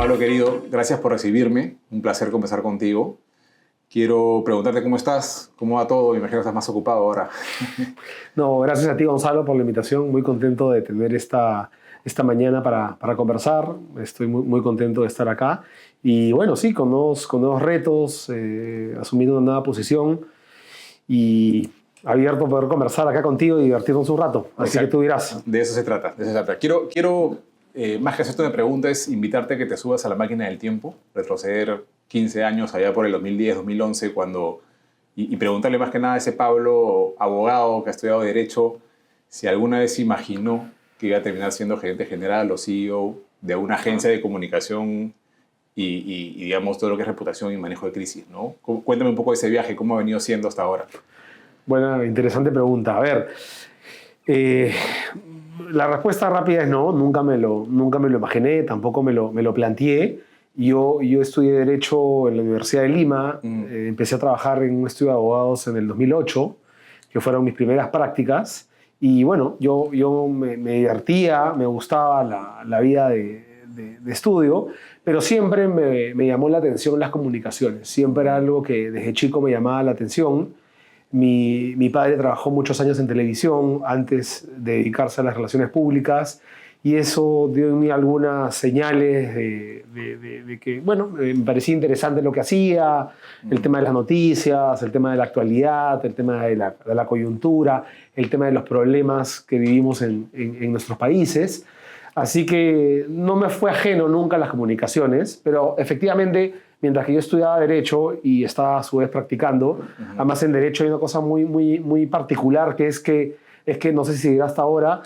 Pablo querido, gracias por recibirme. Un placer conversar contigo. Quiero preguntarte cómo estás, cómo va todo. Me imagino que estás más ocupado ahora. No, gracias a ti, Gonzalo, por la invitación. Muy contento de tener esta mañana para conversar. Estoy muy contento de estar acá. Y bueno, sí, con nuevos retos, asumiendo una nueva posición y abierto a poder conversar acá contigo y divertirnos un rato. Así que tú dirás. De eso se trata. De eso se trata. Quiero más que hacerte una pregunta, es invitarte a que te subas a la máquina del tiempo, retroceder 15 años allá por el 2010, 2011, y preguntarle más que nada a ese Pablo, abogado que ha estudiado Derecho, si alguna vez imaginó que iba a terminar siendo gerente general o CEO de una agencia de comunicación y digamos, todo lo que es reputación y manejo de crisis, ¿no? Cuéntame un poco de ese viaje, cómo ha venido siendo hasta ahora. Buena, interesante pregunta. A ver, la respuesta rápida es no, nunca me lo imaginé, tampoco me lo planteé. Yo estudié Derecho en la Universidad de Lima, empecé a trabajar en un estudio de abogados en el 2008, que fueron mis primeras prácticas, y bueno, yo me divertía, me gustaba la vida de estudio, pero siempre me llamó la atención las comunicaciones, siempre era algo que desde chico me llamaba la atención. Mi padre trabajó muchos años en televisión antes de dedicarse a las relaciones públicas y eso dio en mí algunas señales de que, bueno, me parecía interesante lo que hacía, el tema de las noticias, el tema de la actualidad, el tema de la coyuntura, el tema de los problemas que vivimos en nuestros países. Así que no me fue ajeno nunca las comunicaciones, pero efectivamente, mientras que yo estudiaba Derecho y estaba a su vez practicando, además en Derecho hay una cosa muy particular, que es que no sé si llega hasta ahora,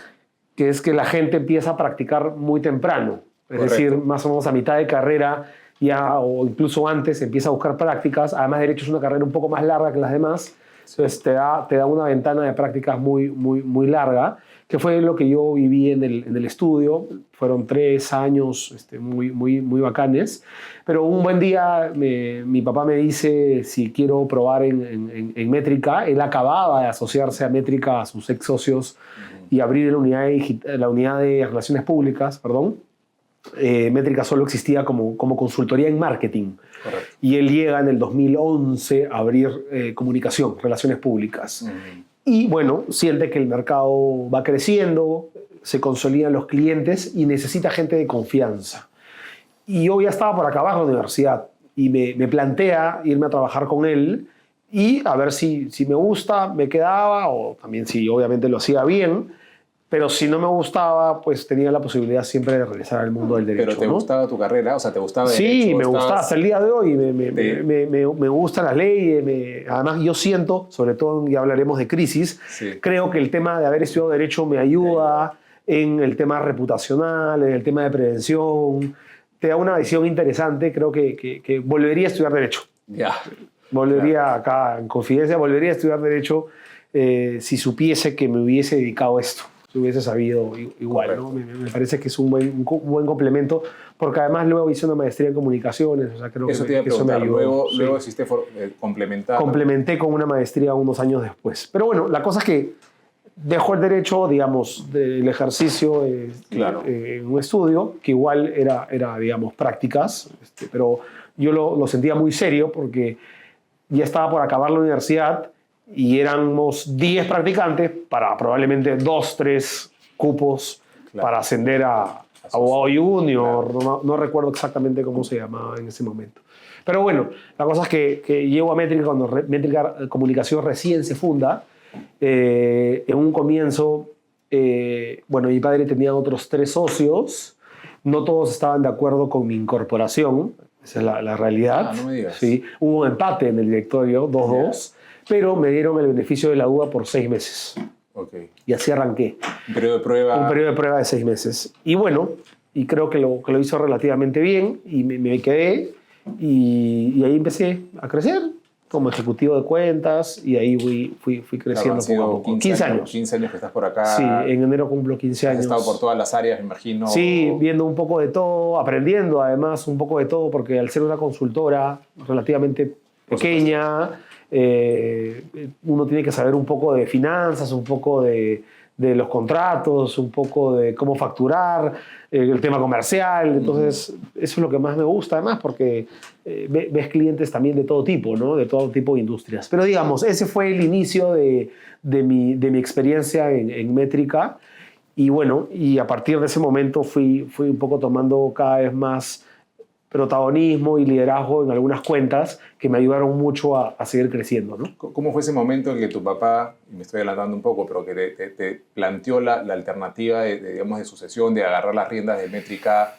que es que la gente empieza a practicar muy temprano. Es decir, más o menos a mitad de carrera ya, o incluso antes, empieza a buscar prácticas. Además, Derecho es una carrera un poco más larga que las demás, entonces te da una ventana de prácticas muy larga, que fue lo que yo viví en el estudio. Fueron 3 años muy bacanes. Pero un buen día mi papá me dice si quiero probar en Métrica. Él acababa de asociarse a Métrica, a sus ex socios, y abrir la unidad de relaciones públicas, perdón. Métrica solo existía como consultoría en marketing. Correcto. Y él llega en el 2011 a abrir comunicación, relaciones públicas. Y bueno, siente que el mercado va creciendo, se consolidan los clientes y necesita gente de confianza. Y yo ya estaba por acabar la universidad y me plantea irme a trabajar con él y a ver si me gusta, me quedaba, o también si obviamente lo hacía bien. Pero si no me gustaba, pues tenía la posibilidad siempre de regresar al mundo del derecho. ¿Pero te gustaba tu carrera? O sea, ¿te gustaba Derecho? Sí, me gustaba. Hasta el día de hoy me gustan las leyes. Además, yo siento, sobre todo, ya hablaremos de crisis, creo que el tema de haber estudiado Derecho me ayuda en el tema reputacional, en el tema de prevención. Te da una visión interesante. Creo que volvería a estudiar Derecho. Ya. Volvería acá, en confidencia, volvería a estudiar Derecho si supiese que me hubiese dedicado a esto. Si hubiese sabido igual, ¿no? Me parece que es un buen complemento, porque además luego hice una maestría en comunicaciones, o sea, creo eso que eso me ayudó. Luego hiciste complementar. Complementé con una maestría unos años después. Pero bueno, la cosa es que dejó el derecho, digamos, del ejercicio en un estudio, que igual era digamos, prácticas, pero yo lo sentía muy serio porque ya estaba por acabar la universidad y éramos 10 practicantes para probablemente 2, 3 cupos para ascender a abogado junior. No recuerdo exactamente cómo se llamaba en ese momento. Pero bueno, la cosa es que llego a Métrica cuando Métrica Comunicación recién se funda. En un comienzo, bueno, mi padre tenía otros 3 socios. No todos estaban de acuerdo con mi incorporación. Esa es la realidad. No me digas. Sí, hubo un empate en el directorio, 2-2. Pero me dieron el beneficio de la duda por 6 meses. Okay. Y así arranqué. Un periodo de prueba. Un periodo de prueba de 6 meses. Y bueno, y creo que lo hizo relativamente bien y me quedé y ahí empecé a crecer como ejecutivo de cuentas y ahí fui creciendo poco a poco. 15 años. 15 años que estás por acá. Sí, en enero cumplo 15 años. Has estado por todas las áreas, me imagino. Sí, viendo un poco de todo, aprendiendo además un poco de todo, porque al ser una consultora relativamente pequeña, uno tiene que saber un poco de finanzas, un poco de de los contratos, un poco de cómo facturar, el tema comercial. Entonces, eso es lo que más me gusta, además, porque ves clientes también de todo tipo, ¿no? De todo tipo de industrias. Pero digamos, ese fue el inicio de mi experiencia en Métrica. Y bueno, y a partir de ese momento fui un poco tomando cada vez más protagonismo y liderazgo en algunas cuentas que me ayudaron mucho a seguir creciendo, ¿no? ¿Cómo fue ese momento en que tu papá, y me estoy adelantando un poco, pero que te planteó la alternativa digamos, de sucesión, de agarrar las riendas de Métrica?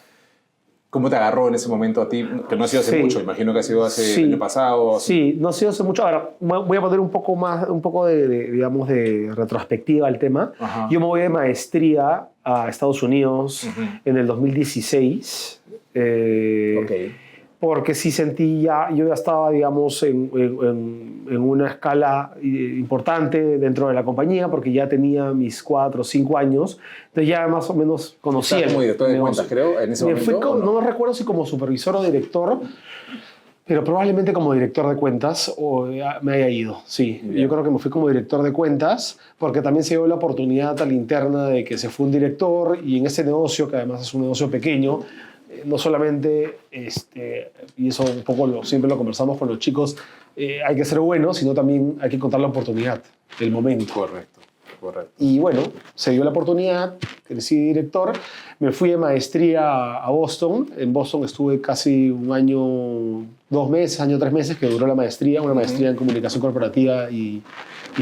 ¿Cómo te agarró en ese momento a ti? Que no ha sido hace mucho, imagino que ha sido hace el año pasado. Sí, no ha sido hace mucho. Ahora, voy a poner un poco digamos, de retrospectiva al tema. Ajá. Yo me voy de maestría a Estados Unidos en el 2016. Okay. Porque sí sentí yo ya estaba, digamos, en una escala importante dentro de la compañía, porque ya tenía mis 4 o 5 años, entonces ya más o menos conocía. ¿Estás como director de cuentas, creo, en ese momento? No recuerdo si como supervisor o director, pero probablemente como director de cuentas me haya ido, sí. Yeah. Yo creo que me fui como director de cuentas, porque también se dio la oportunidad a la interna de que se fue un director, y en ese negocio, que además es un negocio pequeño, no solamente, y eso un poco siempre lo conversamos con los chicos, hay que ser bueno, sino también hay que encontrar la oportunidad, el momento. Correcto. Y bueno, se dio la oportunidad, crecí director, me fui de maestría a Boston. En Boston estuve casi un año, 2 meses, año 3 meses, que duró la maestría, una maestría en comunicación corporativa y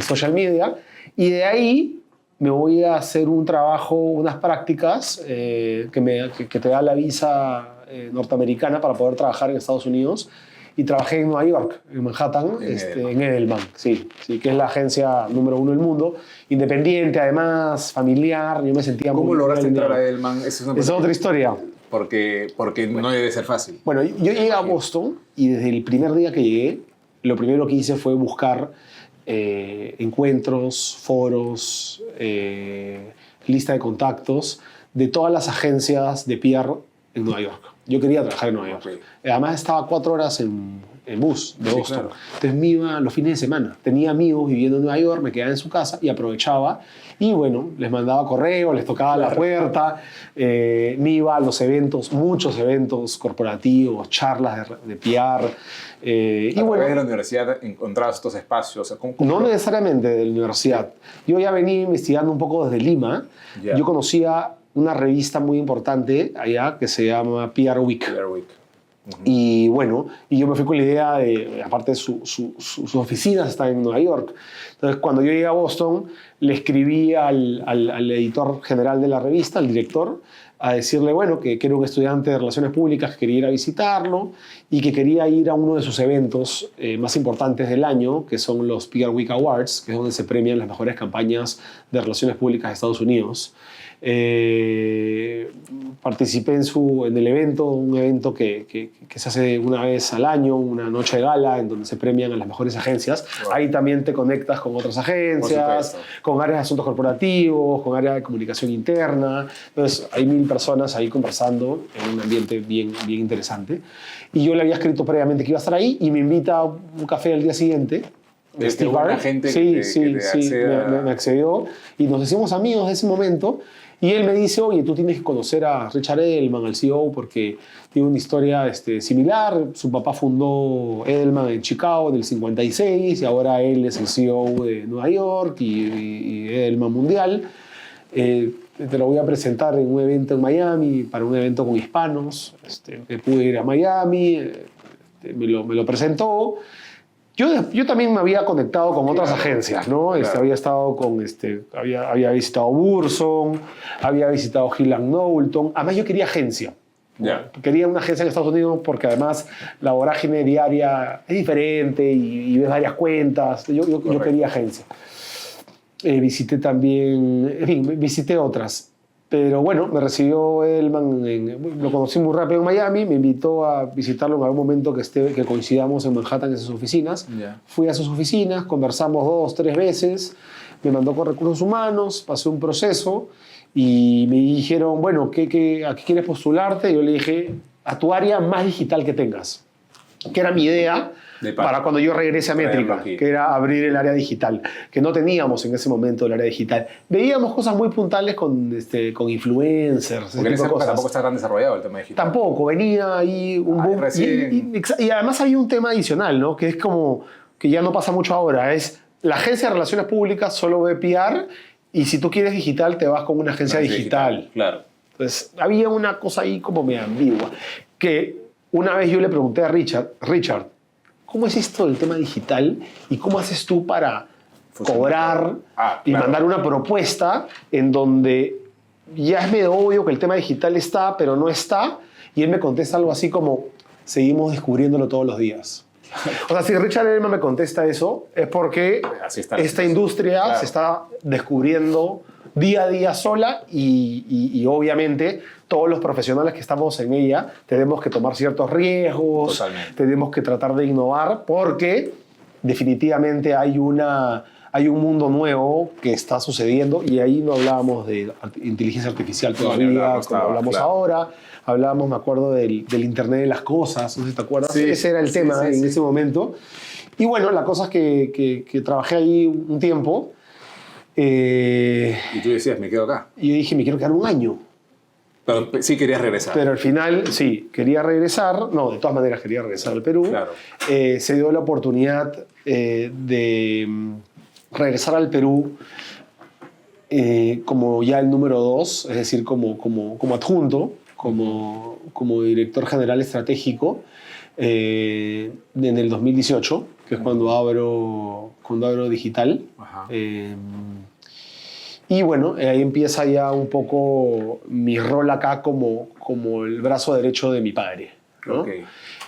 social media. Y de ahí me voy a hacer un trabajo, unas prácticas que te da la visa norteamericana para poder trabajar en Estados Unidos. Y trabajé en Nueva York, en Manhattan, en Edelman, sí, que es la agencia número 1 del mundo. Independiente, además, familiar, yo me sentía muy... ¿Cómo lograste entrar a Edelman? Es otra historia. Porque no debe ser fácil. Bueno, yo llegué a Boston y desde el primer día que llegué, lo primero que hice fue buscar encuentros, foros, lista de contactos de todas las agencias de PR en Nueva York. Yo quería trabajar en Nueva York. Okay. Además estaba 4 horas en bus de Boston. Claro. Entonces me iba los fines de semana. Tenía amigos viviendo en Nueva York, me quedaba en su casa y aprovechaba. Y bueno, les mandaba correo, les tocaba la puerta. Me iba a los eventos, muchos eventos corporativos, charlas de PR. Y bueno, de la universidad encontrabas estos espacios. No necesariamente de la universidad. Yo ya venía investigando un poco desde Lima. Yeah. Yo conocía una revista muy importante allá que se llama PR Week. PR Week. Y bueno, y yo me fui con la idea de, aparte sus oficinas están en Nueva York. Entonces, cuando yo llegué a Boston, le escribí al editor general de la revista, al director, a decirle, bueno, que era un estudiante de Relaciones Públicas, que quería ir a visitarlo y que quería ir a uno de sus eventos más importantes del año, que son los PR Week Awards, que es donde se premian las mejores campañas de Relaciones Públicas de Estados Unidos. Participé en el evento, un evento que se hace una vez al año, una noche de gala en donde se premian a las mejores agencias. Wow. Ahí también te conectas con otras agencias, con áreas de asuntos corporativos, con área de comunicación interna. Entonces hay 1000 personas ahí conversando en un ambiente bien interesante. Y yo le había escrito previamente que iba a estar ahí y me invita a un café al día siguiente. Steve Barrett, gente me accedió y nos hicimos amigos de ese momento. Y él me dice, oye, tú tienes que conocer a Richard Edelman, al CEO, porque tiene una historia similar. Su papá fundó Edelman en Chicago en el 56 y ahora él es el CEO de Nueva York y Edelman Mundial. Te lo voy a presentar en un evento en Miami, para un evento con hispanos. Pude ir a Miami, me lo presentó. Yo también me había conectado con otras agencias, ¿no? Claro. Había estado con, había visitado Burson, había visitado Hill & Knowlton. Además, yo quería agencia. Yeah. Quería una agencia en Estados Unidos porque además la vorágine diaria es diferente y ves varias cuentas. Yo quería agencia. Visité también, en fin, visité otras. Pero bueno, me recibió Edelman, lo conocí muy rápido en Miami, me invitó a visitarlo en algún momento que coincidamos en Manhattan en sus oficinas. Yeah. Fui a sus oficinas, conversamos 2 o 3 veces, me mandó con recursos humanos, pasé un proceso y me dijeron, bueno, ¿a qué quieres postularte? Y yo le dije, a tu área más digital que tengas, que era mi idea, para cuando yo regrese a Métrica, que era abrir el área digital, que no teníamos en ese momento el área digital. Veíamos cosas muy puntuales con influencers. Porque en esa época tampoco está tan desarrollado el tema digital. Tampoco, venía ahí un boom. Y además había un tema adicional, ¿no? Que es como, que ya no pasa mucho ahora, es la agencia de relaciones públicas solo ve PR y si tú quieres digital te vas con una agencia digital. Claro. Entonces había una cosa ahí como medio ambigua, que una vez yo le pregunté a Richard, ¿cómo es esto del tema digital y cómo haces tú para cobrar y mandar una propuesta en donde ya es medio obvio que el tema digital está, pero no está? Y él me contesta algo así como, seguimos descubriéndolo todos los días. O sea, si Richard Elman me contesta eso, es porque esta industria se está descubriendo día a día sola y obviamente todos los profesionales que estamos en ella tenemos que tomar ciertos riesgos, tenemos que tratar de innovar porque definitivamente hay un mundo nuevo que está sucediendo y ahí no hablábamos de inteligencia artificial todavía, como hablamos ahora. Hablábamos, me acuerdo, del Internet de las cosas, no sé si te acuerdas. Sí, ese era el tema en ese momento. Y bueno, la cosa es que trabajé ahí un tiempo. Y tú decías, me quedo acá. Y yo dije, me quiero quedar un año. Pero sí querías regresar. Pero al final, sí, quería regresar. No, de todas maneras quería regresar al Perú. Claro. Se dio la oportunidad de regresar al Perú como ya el número 2, es decir, como adjunto, como director general estratégico en el 2018, que es cuando abro digital. Y bueno, ahí empieza ya un poco mi rol acá como el brazo derecho de mi padre, ¿no?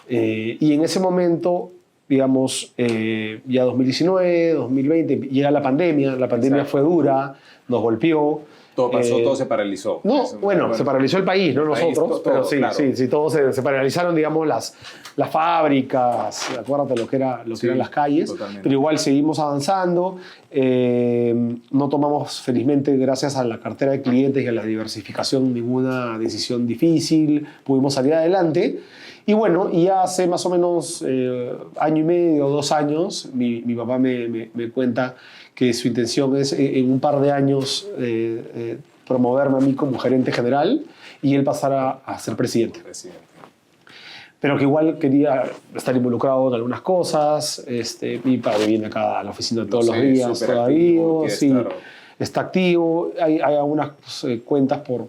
Y en ese momento, digamos, ya 2019, 2020, llega la pandemia fue dura, nos golpeó. Todo pasó, todo se paralizó. No, bueno, se paralizó el país, no nosotros, pero sí, claro. sí, todos se paralizaron, digamos, las fábricas, acuérdate lo que eran las calles, totalmente. Pero igual seguimos avanzando, no tomamos, felizmente, gracias a la cartera de clientes y a la diversificación, ninguna decisión difícil, pudimos salir adelante. Y bueno, y hace más o menos año y medio, 2 años, mi papá me cuenta que su intención es en un par de años promoverme a mí como gerente general y él pasar a ser presidente. Pero que igual quería estar involucrado en algunas cosas. Mi padre viene acá a la oficina todos los días todavía. Sí, está activo. Hay algunas cuentas por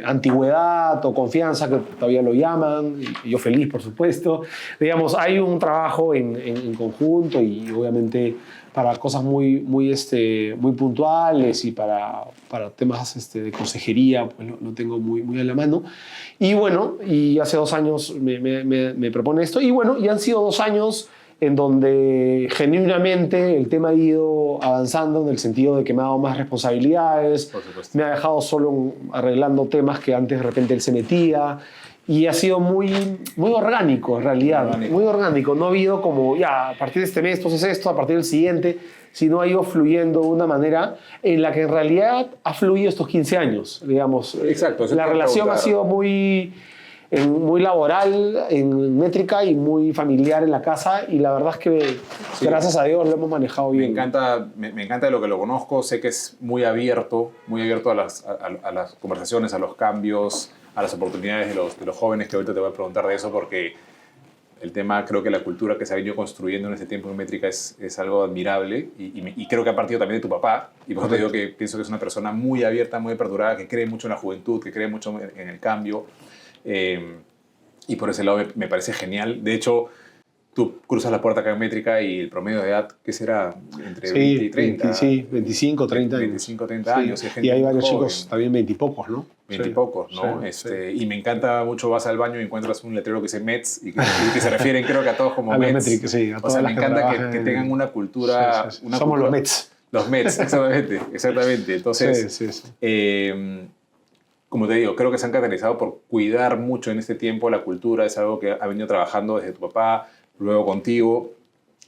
antigüedad o confianza que todavía lo llaman. Y yo feliz, por supuesto. Digamos, hay un trabajo en conjunto y obviamente para cosas muy puntuales y para temas de consejería, pues lo tengo muy a la mano. Y bueno, y hace 2 años me propone esto. Y bueno, ya han sido 2 años en donde genuinamente el tema ha ido avanzando en el sentido de que me ha dado más responsabilidades, me ha dejado solo arreglando temas que antes de repente él se metía, y ha sido muy orgánico en realidad, muy orgánico. No ha habido como, ya, a partir de este mes, entonces esto, a partir del siguiente, sino ha ido fluyendo de una manera en la que en realidad ha fluido estos 15 años, digamos. Exacto. La relación ha sido muy laboral en Métrica y muy familiar en la casa, y la verdad es que gracias a Dios lo hemos manejado bien. Me encanta de lo que lo conozco, sé que es muy abierto a las conversaciones, a los cambios, a las oportunidades de los jóvenes, que ahorita te voy a preguntar de eso, porque el tema, creo que la cultura que se ha venido construyendo en este tiempo en Métrica es algo admirable, y creo que ha partido también de tu papá, y por eso te digo que pienso que es una persona muy abierta, muy aperturada, que cree mucho en la juventud, que cree mucho en el cambio. Y por ese lado me parece genial. De hecho, tú cruzas la puerta acá en Métrica y el promedio de edad, ¿qué será? Entre 20 y 30. 25, 30 años. 25, 30 años. Y hay varios chicos también 20 y pocos, ¿no? 20 y pocos, ¿no? Y me encanta mucho, vas al baño y encuentras un letrero que dice Mets y que se refieren, creo que a todos como Mets. Métrica, sí, o sea, me encanta que tengan una cultura... Somos los Mets. Los Mets, exactamente. Entonces, como te digo, creo que se han caracterizado por cuidar mucho en este tiempo la cultura. Es algo que ha venido trabajando desde tu papá, luego contigo.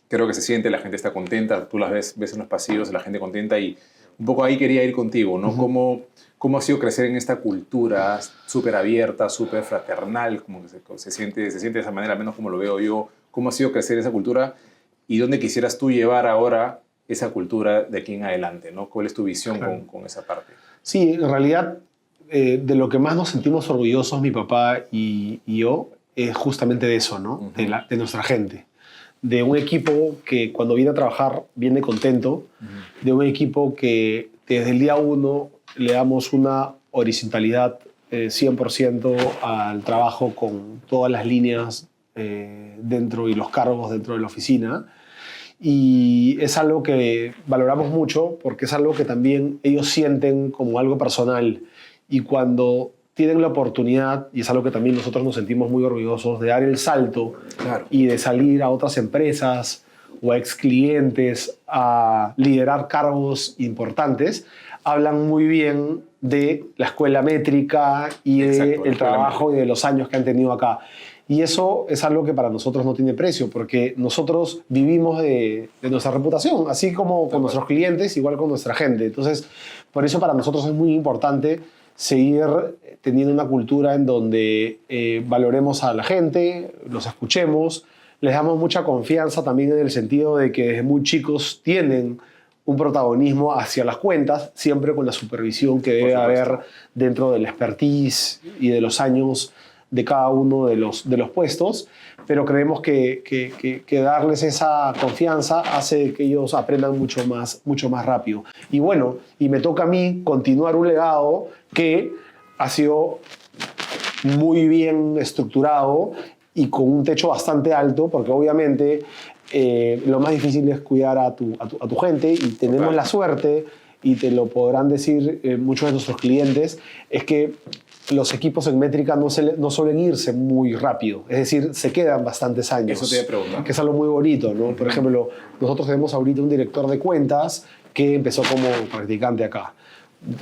Creo que se siente, la gente está contenta. Tú las ves en los pasillos, la gente contenta. Y un poco ahí quería ir contigo, ¿no? ¿Cómo ha sido crecer en esta cultura súper abierta, súper fraternal, como que se siente de esa manera, al menos como lo veo yo? ¿Cómo ha sido crecer esa cultura y dónde quisieras tú llevar ahora esa cultura de aquí en adelante, ¿no? ¿Cuál es tu visión con esa parte? Sí, en realidad, de lo que más nos sentimos orgullosos, mi papá y yo, es justamente de eso, ¿no? De nuestra gente. De un equipo que cuando viene a trabajar viene contento, de un equipo que desde el día uno le damos una horizontalidad 100% al trabajo con todas las líneas dentro y los cargos dentro de la oficina. Y es algo que valoramos mucho porque es algo que también ellos sienten como algo personal. Y cuando tienen la oportunidad, y es algo que también nosotros nos sentimos muy orgullosos, de dar el salto y de salir a otras empresas o a ex clientes a liderar cargos importantes, hablan muy bien de la escuela métrica y del trabajo y de los años que han tenido acá. Y eso es algo que para nosotros no tiene precio, porque nosotros vivimos de nuestra reputación, así como con nuestros clientes, igual con nuestra gente. Entonces, por eso para nosotros es muy importante seguir teniendo una cultura en donde valoremos a la gente, los escuchemos, les damos mucha confianza también en el sentido de que desde muy chicos tienen un protagonismo hacia las cuentas, siempre con la supervisión que debe haber dentro del expertise y de los años de cada uno de los puestos, pero creemos que darles esa confianza hace que ellos aprendan mucho más rápido. Y bueno, y me toca a mí continuar un legado que ha sido muy bien estructurado y con un techo bastante alto, porque obviamente lo más difícil es cuidar a tu gente, y tenemos la suerte, y te lo podrán decir muchos de nuestros clientes, es que los equipos en métrica no suelen irse muy rápido, es decir, se quedan bastantes años. Eso te iba a preguntar. Que es algo muy bonito, ¿no? Por ejemplo, nosotros tenemos ahorita un director de cuentas que empezó como practicante acá.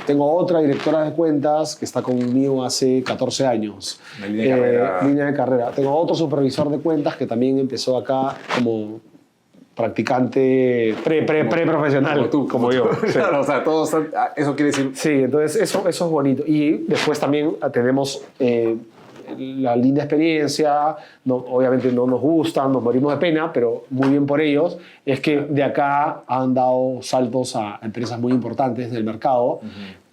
Tengo otra directora de cuentas que está conmigo hace 14 años. Línea de carrera. Tengo otro supervisor de cuentas que también empezó acá como practicante pre-profesional, como yo. Sí. Claro, o sea, todos, eso quiere decir... Sí, entonces eso es bonito. Y después también tenemos la linda experiencia, obviamente no nos gustan, nos morimos de pena, pero muy bien por ellos, es que de acá han dado saltos a empresas muy importantes del mercado,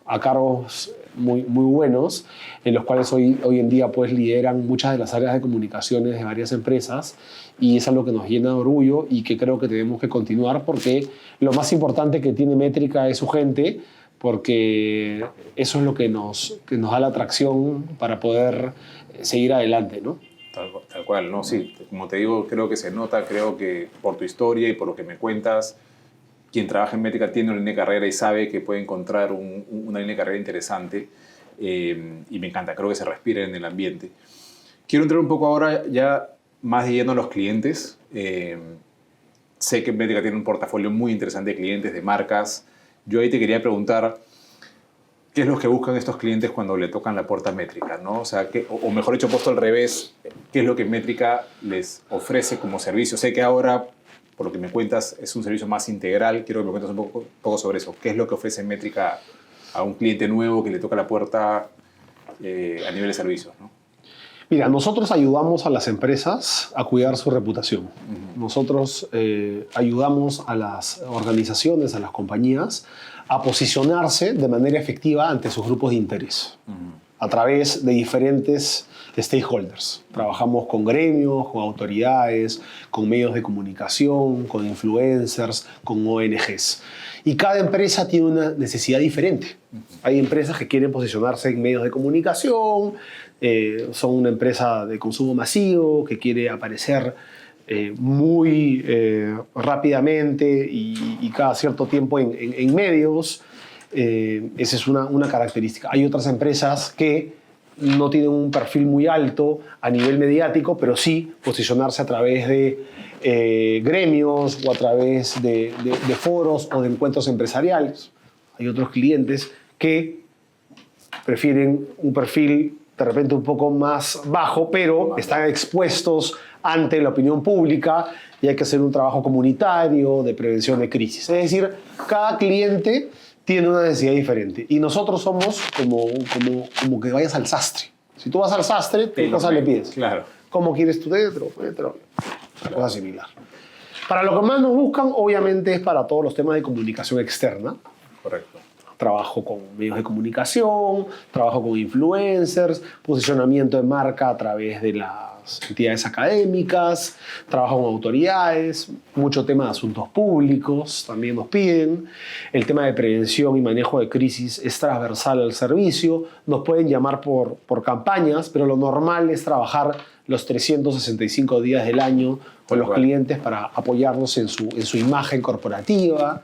a cargos muy buenos, en los cuales hoy en día pues lideran muchas de las áreas de comunicaciones de varias empresas, y es algo que nos llena de orgullo y que creo que tenemos que continuar, porque lo más importante que tiene Métrica es su gente, porque eso es lo que nos da la atracción para poder seguir adelante, ¿no? Tal cual, ¿no? Sí, como te digo, creo que se nota, creo que por tu historia y por lo que me cuentas, quien trabaja en Métrica tiene una línea de carrera y sabe que puede encontrar una línea de carrera interesante, y me encanta, creo que se respira en el ambiente. Quiero entrar un poco ahora ya más de lleno a los clientes. Sé que Métrica tiene un portafolio muy interesante de clientes, de marcas. Yo ahí te quería preguntar, ¿qué es lo que buscan estos clientes cuando le tocan la puerta a Métrica, ¿no? O sea, o mejor dicho, puesto al revés, ¿qué es lo que Métrica les ofrece como servicio? Sé que ahora, por lo que me cuentas, es un servicio más integral. Quiero que me cuentes un poco sobre eso. ¿Qué es lo que ofrece Métrica a un cliente nuevo que le toca la puerta a nivel de servicios, ¿no? Mira, nosotros ayudamos a las empresas a cuidar su reputación. Nosotros ayudamos a las organizaciones, a las compañías, a posicionarse de manera efectiva ante sus grupos de interés, a través de diferentes stakeholders. Trabajamos con gremios, con autoridades, con medios de comunicación, con influencers, con ONGs. Y cada empresa tiene una necesidad diferente. Hay empresas que quieren posicionarse en medios de comunicación, son una empresa de consumo masivo que quiere aparecer muy rápidamente y cada cierto tiempo en medios. Esa es una característica. Hay otras empresas que no tienen un perfil muy alto a nivel mediático, pero sí posicionarse a través de gremios o a través de foros o de encuentros empresariales. Hay otros clientes que prefieren un perfil de repente un poco más bajo, pero están expuestos ante la opinión pública y hay que hacer un trabajo comunitario de prevención de crisis. Es decir, cada cliente tiene una necesidad diferente. Y nosotros somos como que vayas al sastre. Si tú vas al sastre, ¿qué cosa le pides? Claro. ¿Cómo quieres tu dentro? Una cosa similar. Para lo que más nos buscan, obviamente, es para todos los temas de comunicación externa. Correcto. Trabajo con medios de comunicación, trabajo con influencers, posicionamiento de marca a través de las entidades académicas, trabajo con autoridades, mucho tema de asuntos públicos también nos piden. El tema de prevención y manejo de crisis es transversal al servicio. Nos pueden llamar por campañas, pero lo normal es trabajar los 365 días del año con los clientes para apoyarlos en su imagen corporativa,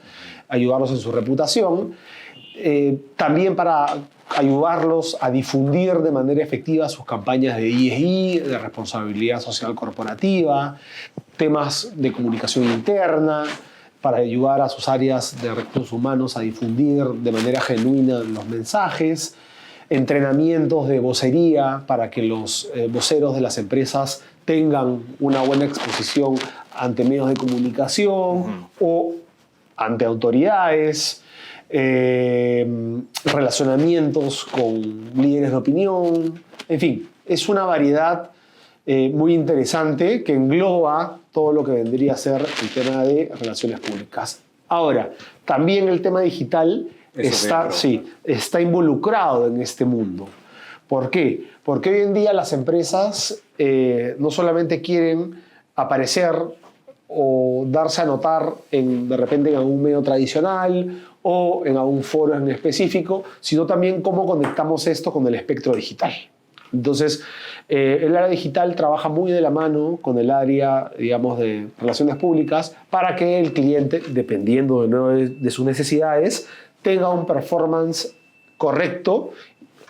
ayudarlos en su reputación. También para ayudarlos a difundir de manera efectiva sus campañas de ESG, de responsabilidad social corporativa, temas de comunicación interna, para ayudar a sus áreas de recursos humanos a difundir de manera genuina los mensajes, entrenamientos de vocería para que los voceros de las empresas tengan una buena exposición ante medios de comunicación o ante autoridades, relacionamientos con líderes de opinión, en fin, es una variedad muy interesante que engloba todo lo que vendría a ser el tema de relaciones públicas. Ahora, también el tema digital está involucrado en este mundo. ¿Por qué? Porque hoy en día las empresas no solamente quieren aparecer o darse a notar de repente en algún medio tradicional o en algún foro en específico, sino también cómo conectamos esto con el espectro digital. Entonces, el área digital trabaja muy de la mano con el área, digamos, de relaciones públicas para que el cliente, dependiendo de nuevo de sus necesidades, tenga un performance correcto,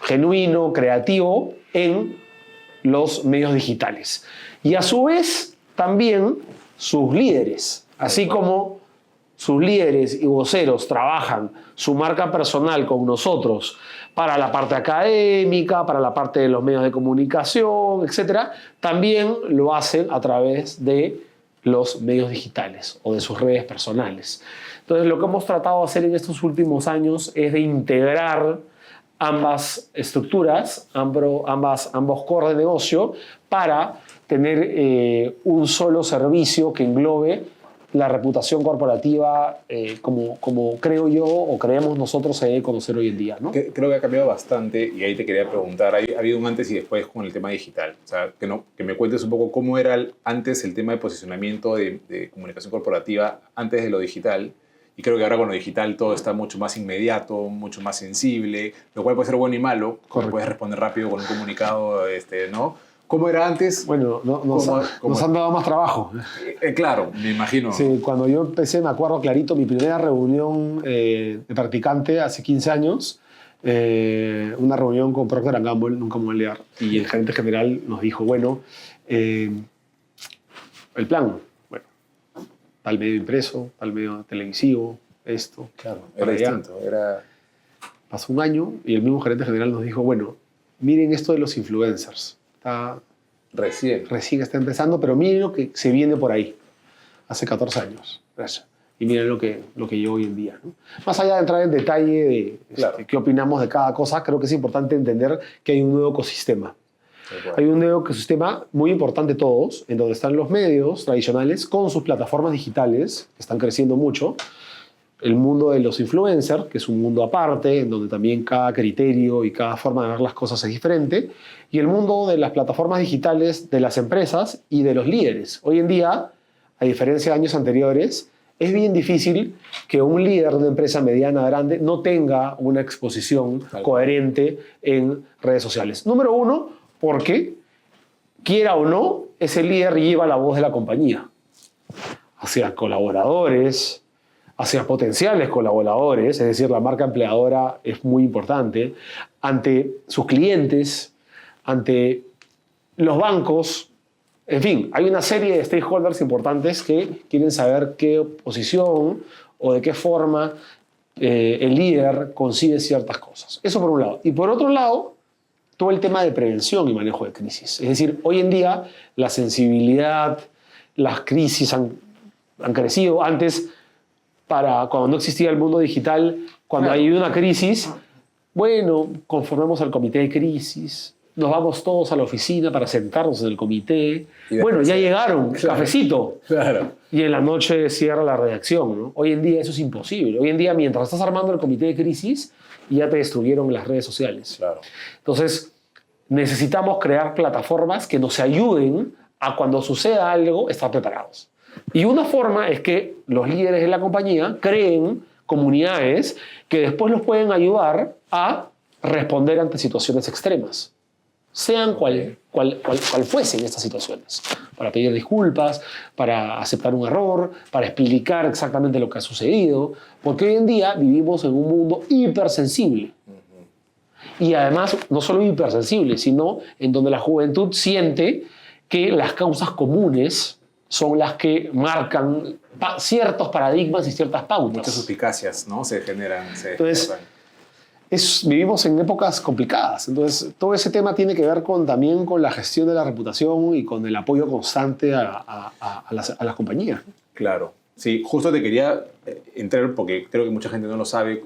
genuino, creativo en los medios digitales. Y a su vez, también sus líderes, así como sus líderes y voceros trabajan su marca personal con nosotros para la parte académica, para la parte de los medios de comunicación, etc., también lo hacen a través de los medios digitales o de sus redes personales. Entonces, lo que hemos tratado de hacer en estos últimos años es de integrar ambas estructuras, ambos core de negocio, para tener un solo servicio que englobe la reputación corporativa como creo yo o creemos nosotros se debe conocer hoy en día, ¿no? Creo que ha cambiado bastante y ahí te quería preguntar, ¿ha habido un antes y después con el tema digital? O sea, que me cuentes un poco cómo era antes el tema de posicionamiento de comunicación corporativa antes de lo digital. Y creo que ahora con lo digital todo está mucho más inmediato, mucho más sensible, lo cual puede ser bueno y malo. Correcto. Puedes responder rápido con un comunicado, ¿no? ¿Cómo era antes? Bueno, nos han dado más trabajo. Claro, me imagino. Sí, cuando yo empecé, me acuerdo clarito, mi primera reunión de practicante hace 15 años, una reunión con Procter & Gamble, nunca me voy a olvidar, y el gerente general nos dijo, bueno, el plan, bueno, tal medio impreso, tal medio televisivo, esto. Claro, era distinto. Pasó un año y el mismo gerente general nos dijo, bueno, miren esto de los influencers. Está recién está empezando, pero miren lo que se viene por ahí, hace 14 años. Gracias. Y miren lo que yo hoy en día, ¿no? Más allá de entrar en detalle de qué opinamos de cada cosa, creo que es importante entender que hay un nuevo ecosistema. Hay un nuevo ecosistema muy importante todos, en donde están los medios tradicionales con sus plataformas digitales, que están creciendo mucho, el mundo de los influencers, que es un mundo aparte, en donde también cada criterio y cada forma de ver las cosas es diferente, y el mundo de las plataformas digitales de las empresas y de los líderes. Hoy en día, a diferencia de años anteriores, es bien difícil que un líder de una empresa mediana, grande, no tenga una exposición coherente en redes sociales. Número uno, porque, quiera o no, ese líder lleva la voz de la compañía hacia colaboradores, hacia potenciales colaboradores, es decir, la marca empleadora es muy importante, ante sus clientes, ante los bancos, en fin, hay una serie de stakeholders importantes que quieren saber qué posición o de qué forma el líder consigue ciertas cosas. Eso por un lado. Y por otro lado, todo el tema de prevención y manejo de crisis. Es decir, hoy en día la sensibilidad, las crisis han crecido. Antes para cuando no existía el mundo digital, cuando hay una crisis, bueno, conformamos al comité de crisis, nos vamos todos a la oficina para sentarnos en el comité. Bueno, ya llegaron, cafecito. Claro. Y en la noche cierra la redacción, ¿no? Hoy en día eso es imposible. Hoy en día, mientras estás armando el comité de crisis, ya te destruyeron las redes sociales. Claro. Entonces, necesitamos crear plataformas que nos ayuden a cuando suceda algo, estar preparados. Y una forma es que los líderes de la compañía creen comunidades que después los pueden ayudar a responder ante situaciones extremas, sean cual fuesen estas situaciones, para pedir disculpas, para aceptar un error, para explicar exactamente lo que ha sucedido, porque hoy en día vivimos en un mundo hipersensible. Y además, no solo hipersensible, sino en donde la juventud siente que las causas comunes son las que marcan ciertos paradigmas y ciertas pautas. Muchas suspicacias, ¿no? Se generan. Entonces, vivimos en épocas complicadas. Entonces, todo ese tema tiene que ver también con la gestión de la reputación y con el apoyo constante a las compañías. Claro. Sí, justo te quería entrar, porque creo que mucha gente no lo sabe,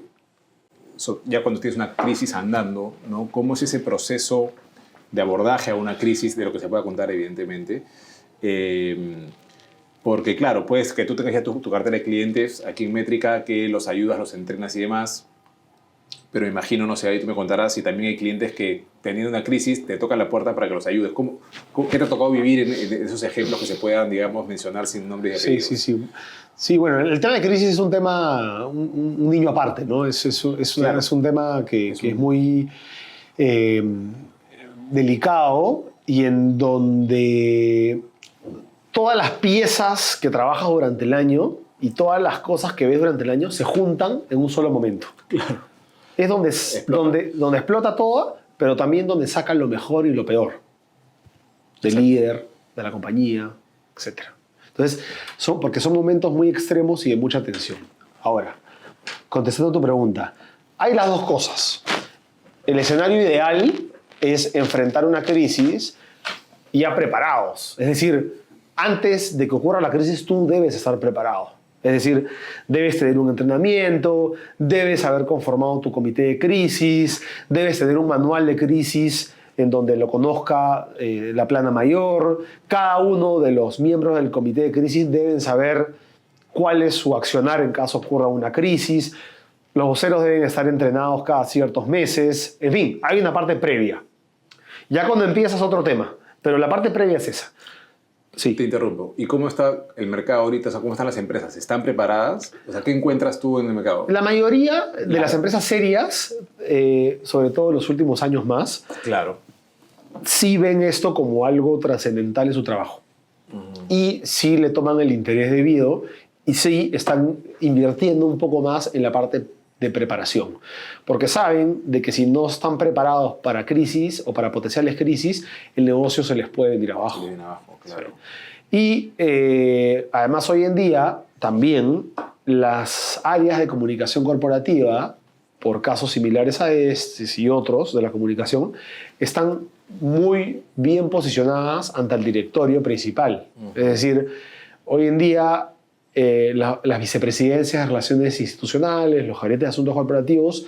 ya cuando tienes una crisis andando, ¿no? ¿Cómo es ese proceso de abordaje a una crisis, de lo que se pueda contar, evidentemente? Porque, claro, pues que tú tengas ya tu cartera de clientes aquí en Métrica, que los ayudas, los entrenas y demás, pero imagino, no sé, ahí tú me contarás si también hay clientes que, teniendo una crisis, te tocan la puerta para que los ayudes. ¿Qué te ha tocado vivir en esos ejemplos que se puedan, digamos, mencionar sin nombres y apellidos? Sí. Sí, bueno, el tema de crisis es un tema, un niño aparte, ¿no? Es un tema que es muy delicado y en donde todas las piezas que trabajas durante el año y todas las cosas que ves durante el año se juntan en un solo momento. Claro. Es donde explota todo, pero también donde sacan lo mejor y lo peor del líder, de la compañía, etc. Entonces, porque son momentos muy extremos y de mucha tensión. Ahora, contestando a tu pregunta, hay las dos cosas. El escenario ideal es enfrentar una crisis ya preparados. Es decir, antes de que ocurra la crisis, tú debes estar preparado. Es decir, debes tener un entrenamiento, debes haber conformado tu comité de crisis, debes tener un manual de crisis en donde lo conozca la plana mayor. Cada uno de los miembros del comité de crisis deben saber cuál es su accionar en caso ocurra una crisis. Los voceros deben estar entrenados cada ciertos meses. En fin, hay una parte previa. Ya cuando empiezas otro tema, pero la parte previa es esa. Sí. Te interrumpo. ¿Y cómo está el mercado ahorita? O sea, ¿cómo están las empresas? ¿Están preparadas? O sea, ¿qué encuentras tú en el mercado? La mayoría de las empresas serias, sobre todo en los últimos años más, claro, sí ven esto como algo trascendental en su trabajo. Y sí le toman el interés debido y sí están invirtiendo un poco más en la parte de preparación. Porque saben de que si no están preparados para crisis o para potenciales crisis, el negocio se les puede venir abajo. Se viene abajo, claro. Y además hoy en día también las áreas de comunicación corporativa, por casos similares a estos y otros de la comunicación, están muy bien posicionadas ante el directorio principal. Es decir, hoy en día las vicepresidencias de Relaciones Institucionales, los gerentes de Asuntos Corporativos,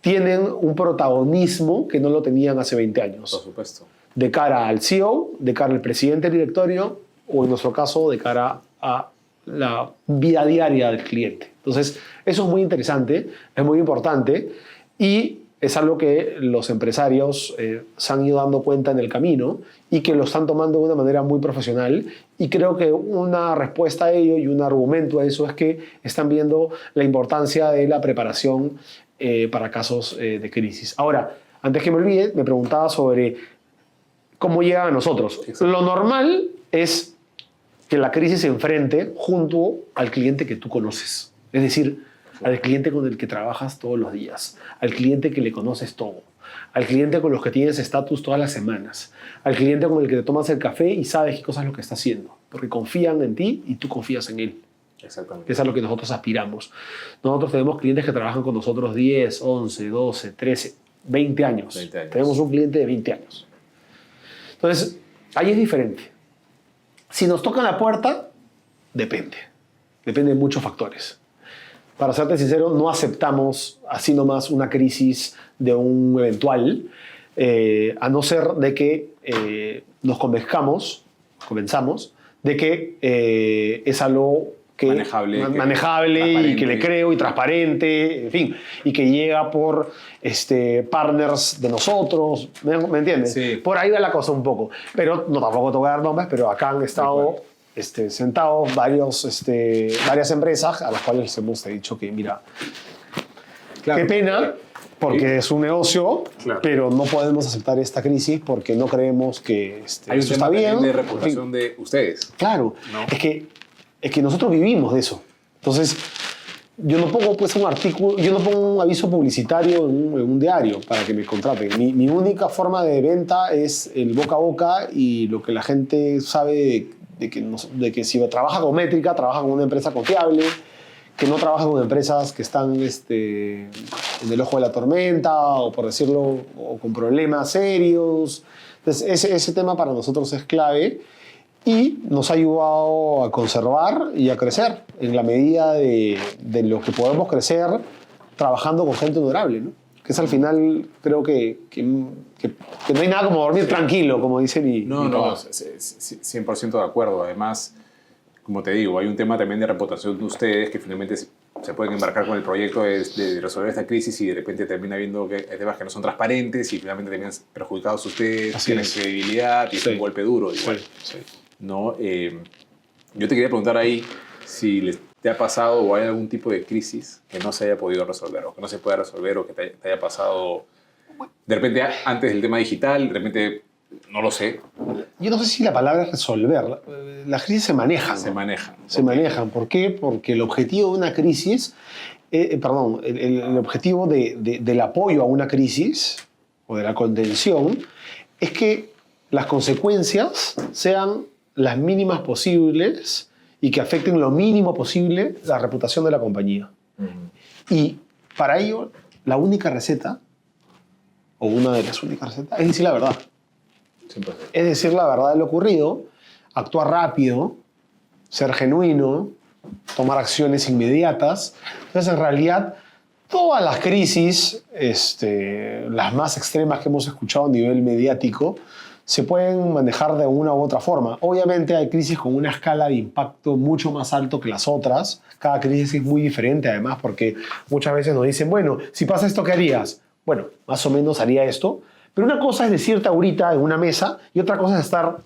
tienen un protagonismo que no lo tenían hace 20 años. Por supuesto. De cara al CEO, de cara al presidente del directorio o en nuestro caso de cara a la vida diaria del cliente. Entonces, eso es muy interesante, es muy importante y es algo que los empresarios se han ido dando cuenta en el camino y que lo están tomando de una manera muy profesional. Y creo que una respuesta a ello y un argumento a eso es que están viendo la importancia de la preparación para casos de crisis. Ahora, antes que me olvide, me preguntaba sobre cómo llega a nosotros. Exacto. Lo normal es que la crisis se enfrente junto al cliente que tú conoces. Es decir, al cliente con el que trabajas todos los días, al cliente que le conoces todo, al cliente con los que tienes estatus todas las semanas, al cliente con el que te tomas el café y sabes qué cosa es lo que está haciendo, porque confían en ti y tú confías en él. Exactamente. Eso es a lo que nosotros aspiramos. Nosotros tenemos clientes que trabajan con nosotros 10, 11, 12, 13, 20 años. 20 años. Tenemos un cliente de 20 años. Entonces, ahí es diferente. Si nos tocan la puerta, depende. Depende de muchos factores. para serte sincero, no aceptamos así nomás una crisis de un eventual, a no ser de que nos convenzamos de que es algo que manejable y que le creo y transparente, en fin, y que llega por partners de nosotros, ¿me entiendes? Sí. Por ahí va la cosa un poco, pero no tampoco te voy a dar nombres, pero acá han estado sentados varias empresas a las cuales les hemos dicho que mira, Claro. qué pena, porque es un negocio, Claro. pero no podemos aceptar esta crisis porque no creemos que Hay un esto tema está bien. también de En reputación fin, de ustedes. claro, ¿No? es que nosotros vivimos de eso. Entonces, yo no pongo pues un artículo, yo no pongo un aviso publicitario en un diario para que me contraten. Mi única forma de venta es el boca a boca y lo que la gente sabe de que si trabaja con métrica, trabaja con una empresa confiable, que no trabaja con empresas que están en el ojo de la tormenta o, por decirlo, o con problemas serios. Entonces, ese tema para nosotros es clave y nos ha ayudado a conservar y a crecer en la medida de lo que podemos crecer trabajando con gente honorable, ¿no? Que es al final, creo que no hay nada como dormir tranquilo, como dice mi No, papá. 100% de acuerdo. Además, como te digo, hay un tema también de reputación de ustedes que finalmente se pueden embarcar con el proyecto de resolver esta crisis y de repente termina viendo que hay temas que no son transparentes y finalmente terminan perjudicados ustedes, Así tienen es. credibilidad y es Sí. un golpe duro igual. Sí. ¿No? Yo te quería preguntar ahí si te ha pasado o hay algún tipo de crisis que no se haya podido resolver o que no se pueda resolver o que te haya pasado de repente antes del tema digital, de repente, no lo sé, Yo no sé si la palabra es resolver. Las crisis se manejan. se manejan. Se manejan. ¿Por qué? Porque el objetivo de una crisis, el objetivo del apoyo a una crisis o de la contención es que las consecuencias sean las mínimas posibles y que afecten lo mínimo posible la reputación de la compañía. Y para ello, la única receta, o una de las únicas recetas, es decir la verdad. 100%. Es decir la verdad de lo ocurrido, actuar rápido, ser genuino, tomar acciones inmediatas. Entonces, en realidad, todas las crisis, las más extremas que hemos escuchado a nivel mediático, se pueden manejar de una u otra forma. Obviamente hay crisis con una escala de impacto mucho más alto que las otras. Cada crisis es muy diferente, además, porque muchas veces nos dicen, bueno, si pasa esto, ¿qué harías? Bueno, más o menos haría esto. Pero una cosa es decirte ahorita en una mesa y otra cosa es estar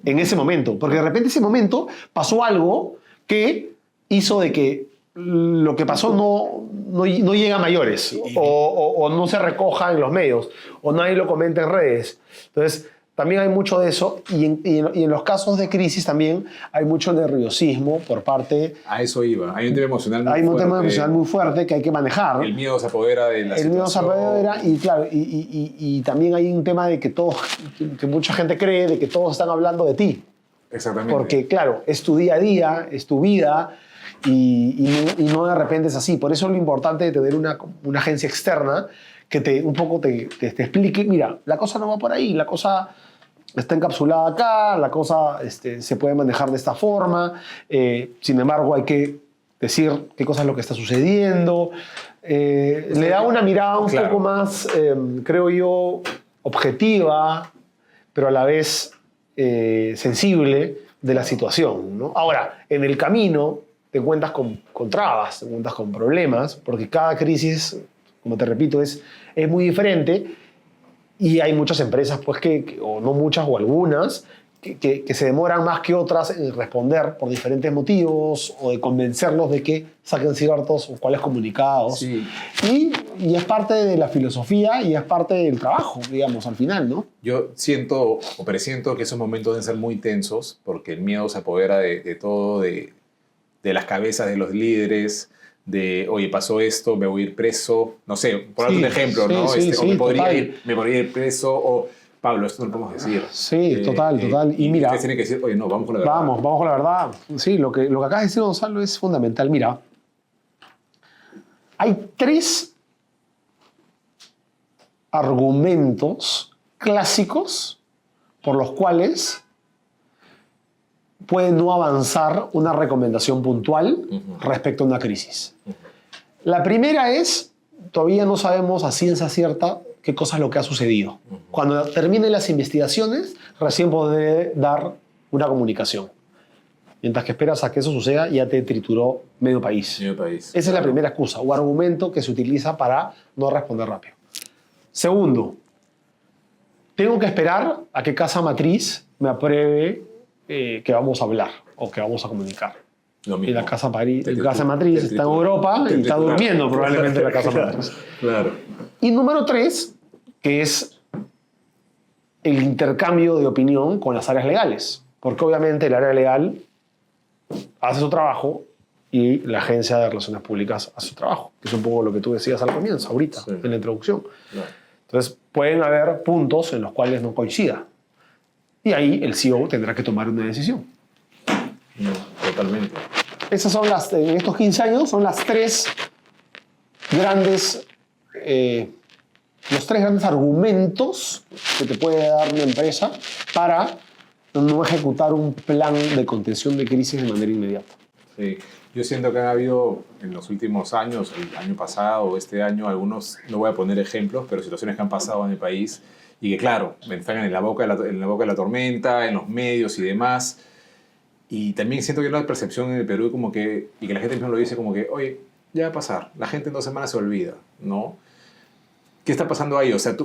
en ese momento. Porque de repente ese momento pasó algo que hizo de que lo que pasó no llega a mayores o no se recoja en los medios o nadie lo comenta en redes. Entonces, también hay mucho de eso y en los casos de crisis también hay mucho nerviosismo por parte... A eso iba. Hay un tema emocional muy Hay un fuerte. tema emocional muy fuerte que hay que manejar. El miedo se apodera de la El miedo se situación. apodera y claro, y también hay un tema de que mucha gente cree de que todos están hablando de ti. Exactamente. Porque claro, es tu día a día, es tu vida y no de repente es así. Por eso es lo importante de tener una agencia externa que un poco te explique, mira, la cosa no va por ahí, la cosa está encapsulada acá, la cosa se puede manejar de esta forma, sin embargo hay que decir qué cosa es lo que está sucediendo. Le da una mirada un Claro. poco más, creo yo, objetiva, pero a la vez sensible de la situación, ¿no? Ahora, en el camino te encuentras con trabas, te encuentras con problemas, porque cada crisis, como te repito, es muy diferente y hay muchas empresas, pues, o no muchas o algunas, que se demoran más que otras en responder por diferentes motivos o de convencerlos de que saquen ciertos o cuáles comunicados. Sí. Y es parte de la filosofía y es parte del trabajo, digamos, al final, ¿no? Yo siento o presiento que esos momentos deben ser muy tensos porque el miedo se apodera de todo, de las cabezas de los líderes, de, oye, pasó esto, me voy a ir preso. No sé, por darte Sí, un ejemplo, sí, ¿no? sí, O sí, me podría total. ir preso, o Pablo, esto no lo podemos decir. Sí, total. Y mira, ustedes tienen que decir, oye, no, vamos con la verdad. vamos con la verdad. Sí, lo que acabas de decir, Gonzalo, es fundamental. Mira, hay 3 argumentos clásicos por los cuales puede no avanzar una recomendación puntual respecto a una crisis. La primera es, todavía no sabemos a ciencia cierta qué cosa es lo que ha sucedido. Cuando terminen las investigaciones, recién podré dar una comunicación. Mientras que esperas a que eso suceda, ya te trituró medio país. Medio país. Esa es la primera excusa o argumento que se utiliza para no responder rápido. Segundo, tengo que esperar a que Casa Matriz me apruebe que vamos a hablar o que vamos a comunicar. Lo mismo. Y la Casa Matriz está en Europa y está durmiendo probablemente la Casa Matriz. Claro. Y número 3, que es el intercambio de opinión con las áreas legales. Porque obviamente el área legal hace su trabajo y la Agencia de Relaciones Públicas hace su trabajo. Que es un poco lo que tú decías al comienzo, ahorita, sí, en la introducción. Claro. Entonces, pueden haber puntos en los cuales no coincida. Y ahí el CEO tendrá que tomar una decisión. No, totalmente. Esas son en estos 15 años, son las tres grandes, los tres grandes argumentos que te puede dar una empresa para no ejecutar un plan de contención de crisis de manera inmediata. Sí. Yo siento que han habido en los últimos años, el año pasado o este año, algunos, no voy a poner ejemplos, pero situaciones que han pasado en el país y que, claro, están en la boca de la tormenta, en los medios y demás. Y también siento que hay una percepción en el Perú como que, y que la gente mismo lo dice como que, oye, ya va a pasar, la gente en 2 semanas se olvida, ¿no? ¿Qué está pasando ahí? O sea,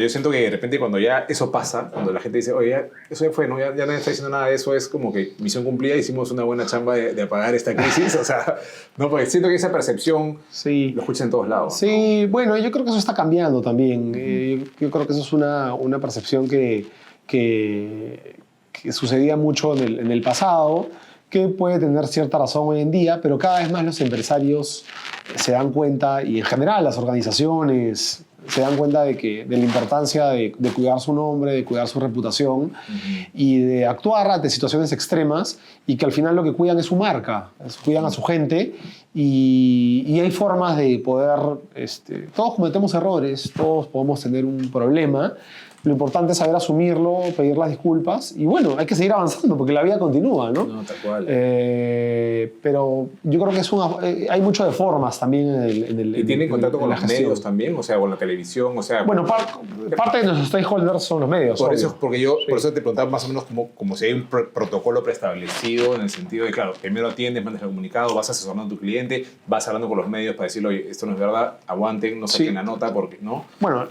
yo siento que de repente cuando ya eso pasa, cuando la gente dice, oye, ya, eso ya fue, ¿no? Ya nadie está diciendo nada de eso, es como que misión cumplida, hicimos una buena chamba de apagar esta crisis, o sea, no, porque siento que esa percepción lo escuchas en todos lados. Sí, ¿no? Bueno, yo creo que eso está cambiando también. Yo creo que eso es una percepción que sucedía mucho en el pasado, que puede tener cierta razón hoy en día, pero cada vez más los empresarios se dan cuenta, y en general las organizaciones se dan cuenta de la importancia de cuidar su nombre, de cuidar su reputación y de actuar ante situaciones extremas, y que al final lo que cuidan es su marca, cuidan a su gente, y hay formas de poder, todos cometemos errores, todos podemos tener un problema. Lo importante es saber asumirlo, pedir las disculpas y bueno, hay que seguir avanzando porque la vida continúa, ¿no? No, tal cual. Pero yo creo que hay mucho de formas también en el ¿Y tienen contacto con los gestión. medios también? O sea, con la televisión, o sea... Bueno, parte de nuestros stakeholders son los medios. Por obvio. eso, por eso te preguntaba más o menos como si hay un protocolo preestablecido en el sentido de, claro, primero atiendes, mandas el comunicado, vas asesorando a tu cliente, vas hablando con los medios para decirle, oye, esto no es verdad, aguanten, no saquen la nota porque, ¿no? Bueno,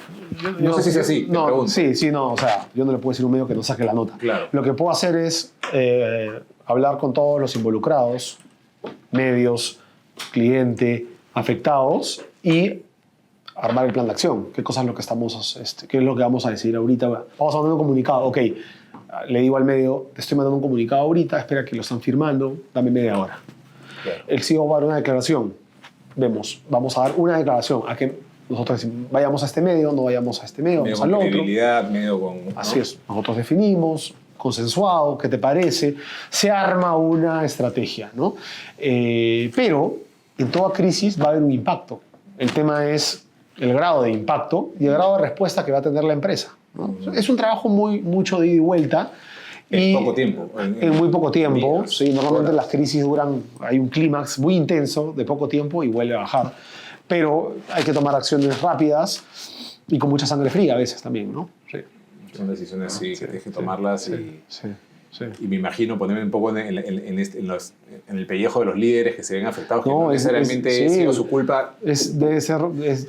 no sé si es así, te pregunto. Sí, no, o sea, yo no le puedo decir a un medio que no saque la nota. Claro. Lo que puedo hacer es hablar con todos los involucrados, medios, cliente, afectados, y armar el plan de acción. ¿Qué cosa es lo que qué es lo que vamos a decidir ahorita? Vamos a mandar un comunicado. Ok, le digo al medio, te estoy mandando un comunicado ahorita, espera que lo están firmando, dame media hora. Claro. El CEO va a dar una declaración. Vamos a dar una declaración. A que nosotros decimos, vayamos a este medio, no vayamos a este medio, vamos al otro. Medio con... Así es. Nosotros definimos, consensuado, ¿qué te parece? Se arma una estrategia, ¿no? Pero en toda crisis va a haber un impacto. El tema es el grado de impacto y el grado de respuesta que va a tener la empresa, ¿no? Es un trabajo mucho de ida y vuelta. En poco tiempo. En muy poco tiempo. Días, Sí, normalmente horas. las crisis hay un clímax muy intenso de poco tiempo y vuelve a bajar. Pero hay que tomar acciones rápidas y con mucha sangre fría a veces también, ¿no? Sí. Son decisiones que tienes que tomarlas Sí. y me imagino ponerme un poco en el pellejo de los líderes que se ven afectados, que no necesariamente ha sido su culpa. Es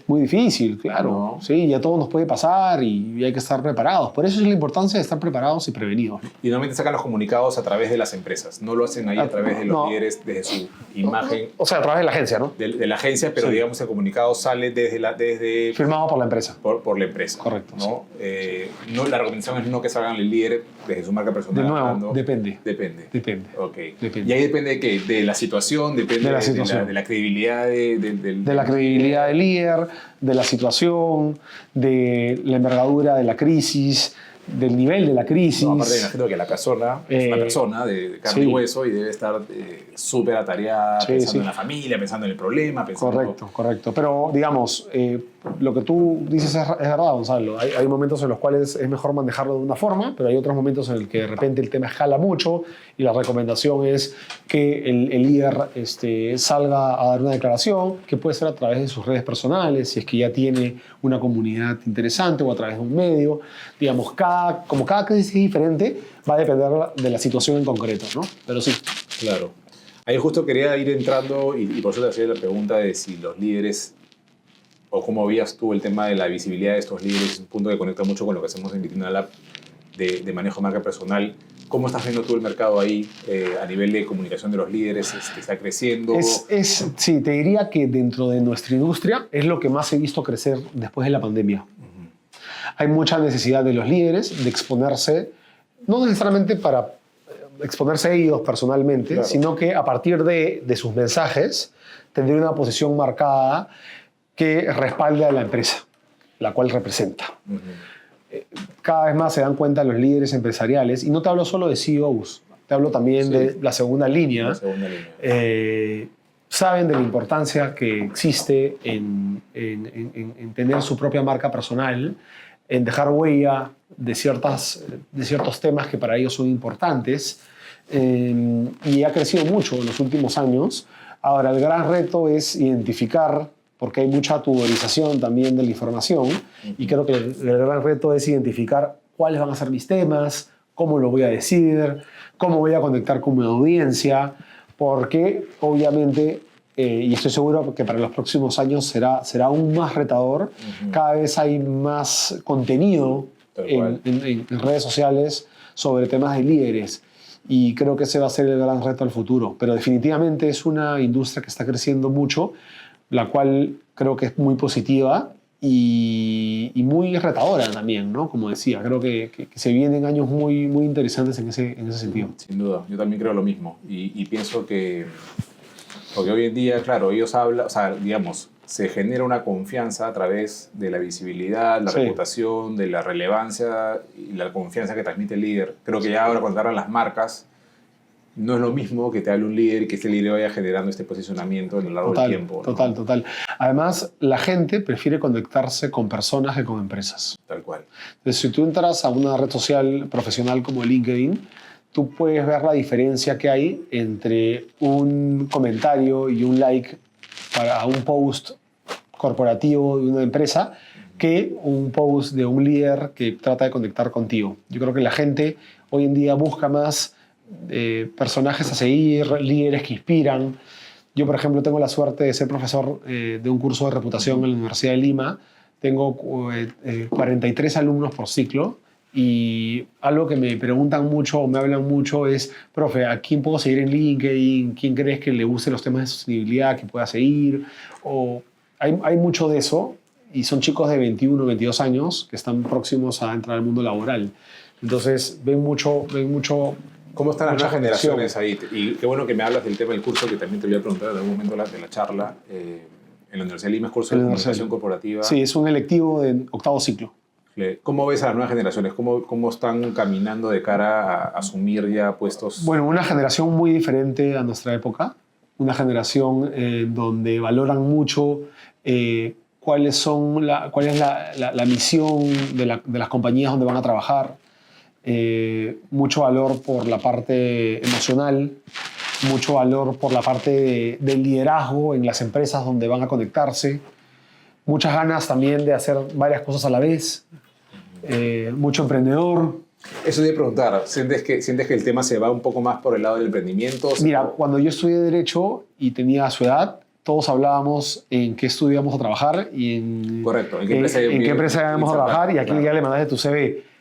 muy difícil, claro. No. Sí, ya todo nos puede pasar y hay que estar preparados. Por eso es la importancia de estar preparados y prevenidos, ¿no? Y normalmente sacan los comunicados a través de las empresas, no lo hacen ahí a través de los líderes, desde su imagen. O sea, a través de la agencia, ¿no? De la agencia, pero digamos el comunicado sale desde Firmado por la empresa. Por la empresa. Correcto. ¿no? No, la recomendación es no que salgan el líder desde su marca personal. De nuevo, depende. Ok. Depende. Y ahí depende de qué, de la situación, depende de la credibilidad de la credibilidad del líder, de la situación, de la envergadura de la crisis, del nivel de la crisis. No, aparte me imagino que la persona es una persona de carne y hueso y debe estar súper atareada, pensando en la familia, pensando en el problema. Correcto. Pero, digamos, lo que tú dices es verdad, Gonzalo. Hay momentos en los cuales es mejor manejarlo de una forma, pero hay otros momentos en los que de repente el tema escala mucho y la recomendación es que el líder salga a dar una declaración, que puede ser a través de sus redes personales, si es que ya tiene una comunidad interesante, o a través de un medio. Digamos, como cada crisis es diferente, va a depender de la situación en concreto, ¿no? Pero sí. Claro. Ahí justo quería ir entrando y por eso te hacía la pregunta de si los líderes, o cómo veías tú el tema de la visibilidad de estos líderes, es un punto que conecta mucho con lo que hacemos en Vitrina Lab de manejo de marca personal. ¿Cómo estás viendo tú el mercado ahí a nivel de comunicación de los líderes? ¿Está creciendo? Sí, te diría que dentro de nuestra industria es lo que más he visto crecer después de la pandemia. Hay mucha necesidad de los líderes de exponerse, no necesariamente para exponerse a ellos personalmente, claro, sino que a partir de sus mensajes tendría una posición marcada que respalde a la empresa, la cual representa. Cada vez más se dan cuenta los líderes empresariales, y no te hablo solo de CEOs, te hablo también de la segunda línea. La segunda línea. Saben de la importancia que existe en tener su propia marca personal, en dejar huella de ciertos temas que para ellos son importantes, y ha crecido mucho en los últimos años. Ahora, el gran reto es identificar, porque hay mucha tudorización también de la información, y creo que el gran reto es identificar cuáles van a ser mis temas, cómo lo voy a decir, cómo voy a conectar con mi audiencia, porque obviamente, y estoy seguro que para los próximos años será aún más retador. Cada vez hay más contenido en redes sociales sobre temas de líderes, y creo que ese va a ser el gran reto del futuro. Pero definitivamente es una industria que está creciendo mucho, la cual creo que es muy positiva y muy retadora también, ¿no? Como decía, creo que se vienen años muy, muy interesantes en ese sentido. Sin duda, yo también creo lo mismo. Y pienso que, porque hoy en día, claro, ellos hablan, o sea, digamos, se genera una confianza a través de la visibilidad, la reputación, de la relevancia y la confianza que transmite el líder. Creo que ya ahora cuando hablan las marcas, no es lo mismo que te hable un líder y que este líder vaya generando este posicionamiento a lo largo del tiempo, ¿no? Total. Además, la gente prefiere conectarse con personas que con empresas. Tal cual. Entonces, si tú entras a una red social profesional como LinkedIn, tú puedes ver la diferencia que hay entre un comentario y un like para un post corporativo de una empresa que un post de un líder que trata de conectar contigo. Yo creo que la gente hoy en día busca más personajes a seguir, líderes que inspiran. Yo, por ejemplo, tengo la suerte de ser profesor de un curso de reputación en la Universidad de Lima. Tengo 43 alumnos por ciclo, y algo que me preguntan mucho o me hablan mucho es: profe, ¿a quién puedo seguir en LinkedIn? ¿Quién crees que le guste los temas de sostenibilidad que pueda seguir? Hay mucho de eso, y son chicos de 21, 22 años que están próximos a entrar al mundo laboral. Entonces ven mucho. ¿Cómo están las mucha nuevas generaciones ahí? Y qué bueno que me hablas del tema del curso, que también te voy a preguntar en algún momento de la charla. En la Universidad de Lima es curso de comunicación corporativa. Sí, es un electivo de octavo ciclo. ¿Cómo ves a las nuevas generaciones? ¿Cómo están caminando de cara a asumir ya puestos? Bueno, una generación muy diferente a nuestra época. Una generación donde valoran mucho cuál es la misión de las compañías donde van a trabajar. Mucho valor por la parte emocional, mucho valor por la parte del liderazgo en las empresas donde van a conectarse, muchas ganas también de hacer varias cosas a la vez, mucho emprendedor. Eso te iba a preguntar, ¿sientes que el tema se va un poco más por el lado del emprendimiento? Mira, cuando yo estudié Derecho y tenía su edad, todos hablábamos en qué estudio íbamos a trabajar y en qué empresa íbamos a trabajar, y aquí ya le mandaste tu CV.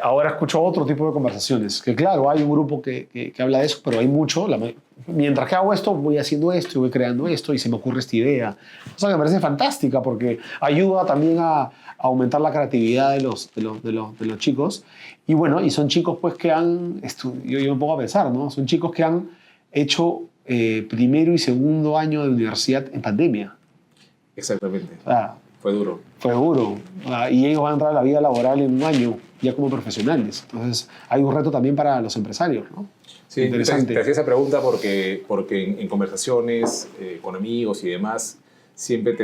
Ahora escucho otro tipo de conversaciones, que claro, hay un grupo que habla de eso, pero hay mucho. Mientras que hago esto, voy haciendo esto y voy creando esto y se me ocurre esta idea. O sea, que me parece fantástica porque ayuda también a aumentar la creatividad de los chicos. Y bueno, y son chicos pues que yo me pongo a pensar, ¿no? Son chicos que han hecho primero y segundo año de universidad en pandemia. Exactamente. O sea, fue duro. Fue duro. Y ellos van a entrar a la vida laboral en un año, ya como profesionales. Entonces, hay un reto también para los empresarios, ¿no? Sí, interesante. Te hacía esa pregunta porque en conversaciones con amigos y demás, siempre ha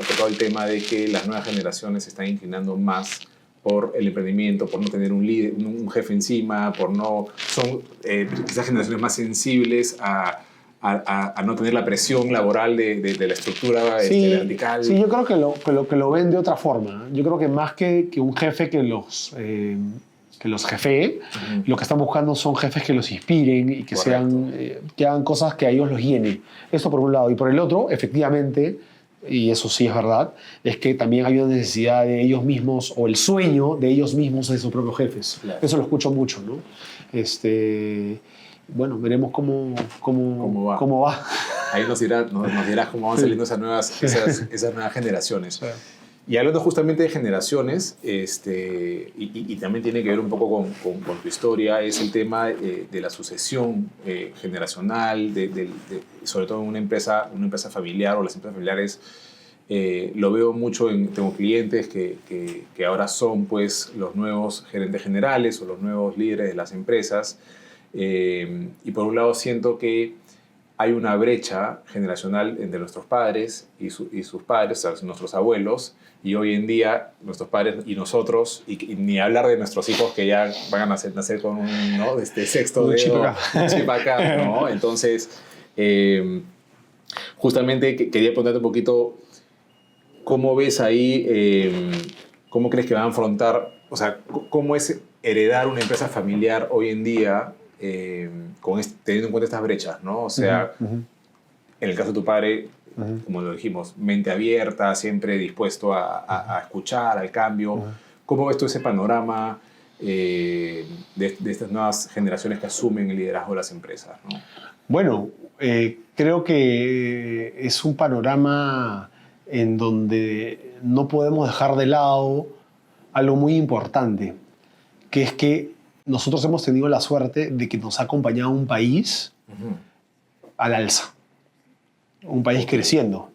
tocado el tema de que las nuevas generaciones se están inclinando más por el emprendimiento, por no tener un líder, un jefe encima, son quizás generaciones más sensibles a no tener la presión laboral de la estructura vertical. Sí, yo creo que lo ven de otra forma. Yo creo que más que un jefe que los jefee, lo que están buscando son jefes que los inspiren y que que hagan cosas que a ellos los llene. Eso por un lado. Y por el otro, efectivamente, y eso sí es verdad, es que también hay una necesidad de ellos mismos o el sueño de ellos mismos de sus propios jefes. Claro. Eso lo escucho mucho, ¿no? Bueno, veremos cómo va. Ahí nos dirás cómo van saliendo esas nuevas generaciones. Sí. Y hablando justamente de generaciones, y también tiene que ver un poco con tu historia, es el tema de la sucesión generacional, sobre todo en una empresa familiar o las empresas familiares. Lo veo mucho, tengo clientes que ahora son pues los nuevos gerentes generales o los nuevos líderes de las empresas. Y por un lado siento que hay una brecha generacional entre nuestros padres y sus padres, o sea, nuestros abuelos, y hoy en día nuestros padres y nosotros, y ni hablar de nuestros hijos que ya van a nacer con un sexto dedo, un chip acá, ¿no? Entonces, justamente quería preguntarte un poquito, ¿cómo ves ahí, cómo crees que van a afrontar, o sea, cómo es heredar una empresa familiar hoy en día, teniendo en cuenta estas brechas, ¿no? O sea, en el caso de tu padre, como lo dijimos, mente abierta, siempre dispuesto a escuchar, al cambio. ¿Cómo ves tú ese panorama de estas nuevas generaciones que asumen el liderazgo de las empresas, ¿no? Bueno, creo que es un panorama en donde no podemos dejar de lado algo muy importante, que es que nosotros hemos tenido la suerte de que nos ha acompañado un país al alza, un país creciendo.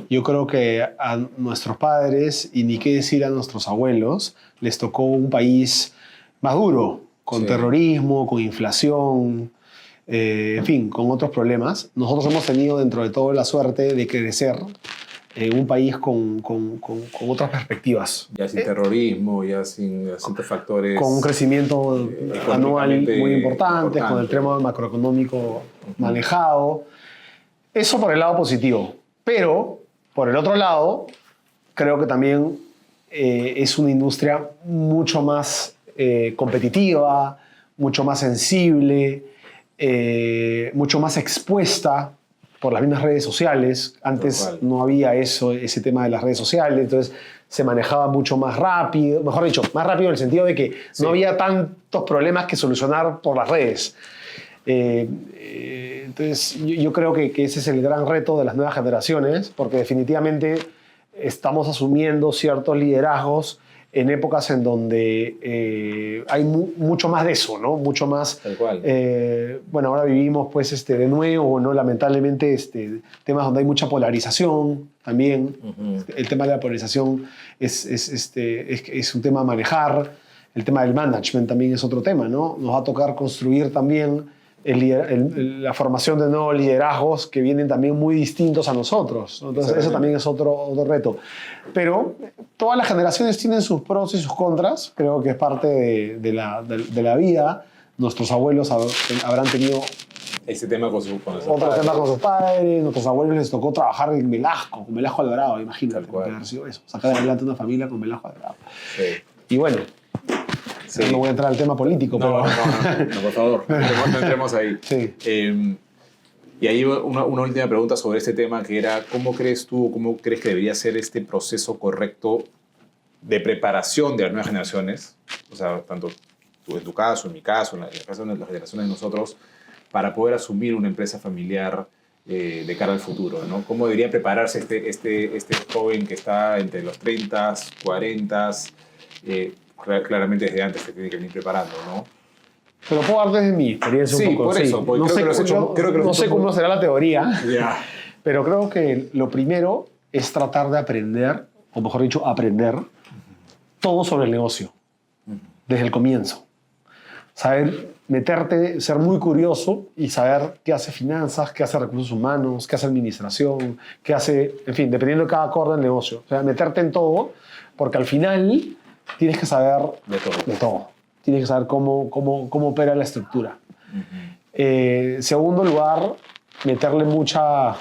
Yo creo que a nuestros padres, y ni qué decir a nuestros abuelos, les tocó un país más duro, con terrorismo, con inflación, en fin, con otros problemas. Nosotros hemos tenido dentro de todo la suerte de crecer en un país con otras perspectivas. Ya sin terrorismo, ya sin ciertos factores. Con un crecimiento anual muy importante, con el tema macroeconómico manejado. Eso por el lado positivo. Pero, por el otro lado, creo que también es una industria mucho más competitiva, mucho más sensible, mucho más expuesta por las mismas redes sociales. Antes no había ese tema de las redes sociales, entonces se manejaba mucho más rápido, mejor dicho, más rápido en el sentido de que no había tantos problemas que solucionar por las redes. Entonces yo creo que ese es el gran reto de las nuevas generaciones, porque definitivamente estamos asumiendo ciertos liderazgos en épocas en donde hay mucho más de eso, ¿no? Mucho más. Tal cual. Bueno, ahora vivimos pues de nuevo, ¿no? Lamentablemente temas donde hay mucha polarización también. El tema de la polarización es un tema a manejar. El tema del management también es otro tema, ¿no? Nos va a tocar construir también la formación de nuevos liderazgos que vienen también muy distintos a nosotros, ¿no? Entonces eso también es otro reto. Pero todas las generaciones tienen sus pros y sus contras. Creo que es parte de la vida. Nuestros abuelos habrán tenido ese tema con sus padres. Nuestros abuelos les tocó trabajar en Velasco, con Velasco Alvarado, imagínate. Haber sido eso, sacar adelante una familia con Velasco Alvarado. Sí. Y bueno, no voy a entrar al tema político, pero... No, por favor, no entremos ahí. Sí. Y ahí una última pregunta sobre este tema, que era, ¿cómo crees que debería ser este proceso correcto de preparación de las nuevas generaciones? O sea, tanto en tu caso, en mi caso, en el caso de las generaciones de nosotros, para poder asumir una empresa familiar de cara al futuro, ¿no? ¿Cómo debería prepararse este joven que está entre los 30, 40, claramente desde antes se tiene que venir preparando, ¿no? Pero puedo dar desde mi experiencia un poco. Por eso, no sé cómo será la teoría, pero creo que lo primero es tratar de aprender, o mejor dicho, aprender todo sobre el negocio, desde el comienzo. Saber meterte, ser muy curioso y saber qué hace finanzas, qué hace recursos humanos, qué hace administración, qué hace, en fin, dependiendo de cada core del negocio. O sea, meterte en todo, porque al final tienes que saber de todo. Tienes que saber cómo opera la estructura. Segundo lugar, meterle mucha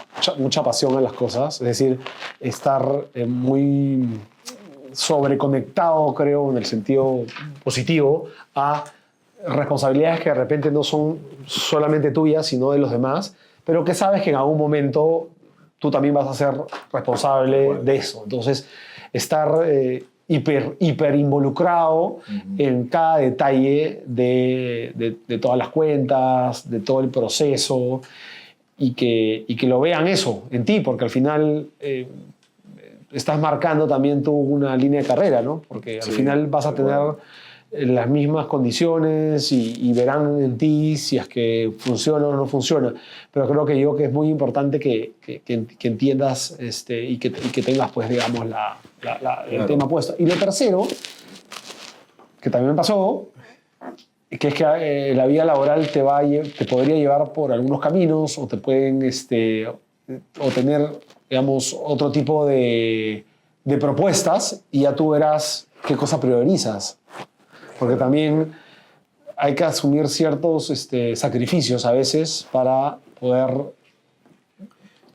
pasión a las cosas, es decir, estar muy sobreconectado, creo, en el sentido positivo, a responsabilidades que de repente no son solamente tuyas, sino de los demás, pero que sabes que en algún momento tú también vas a ser responsable de eso. Entonces, estar hiper involucrado en cada detalle de todas las cuentas, de todo el proceso, y que lo vean eso en ti, porque al final estás marcando también tú una línea de carrera, ¿no? Porque al final vas a tener las mismas condiciones y verán en ti si es que funciona o no funciona. Pero creo que es muy importante que entiendas y que tengas, pues, digamos, el tema puesto. Y lo tercero, que también me pasó, que es que la vida laboral te podría llevar por algunos caminos o te pueden o tener, digamos, otro tipo de propuestas y ya tú verás qué cosa priorizas. Porque también hay que asumir ciertos sacrificios a veces para poder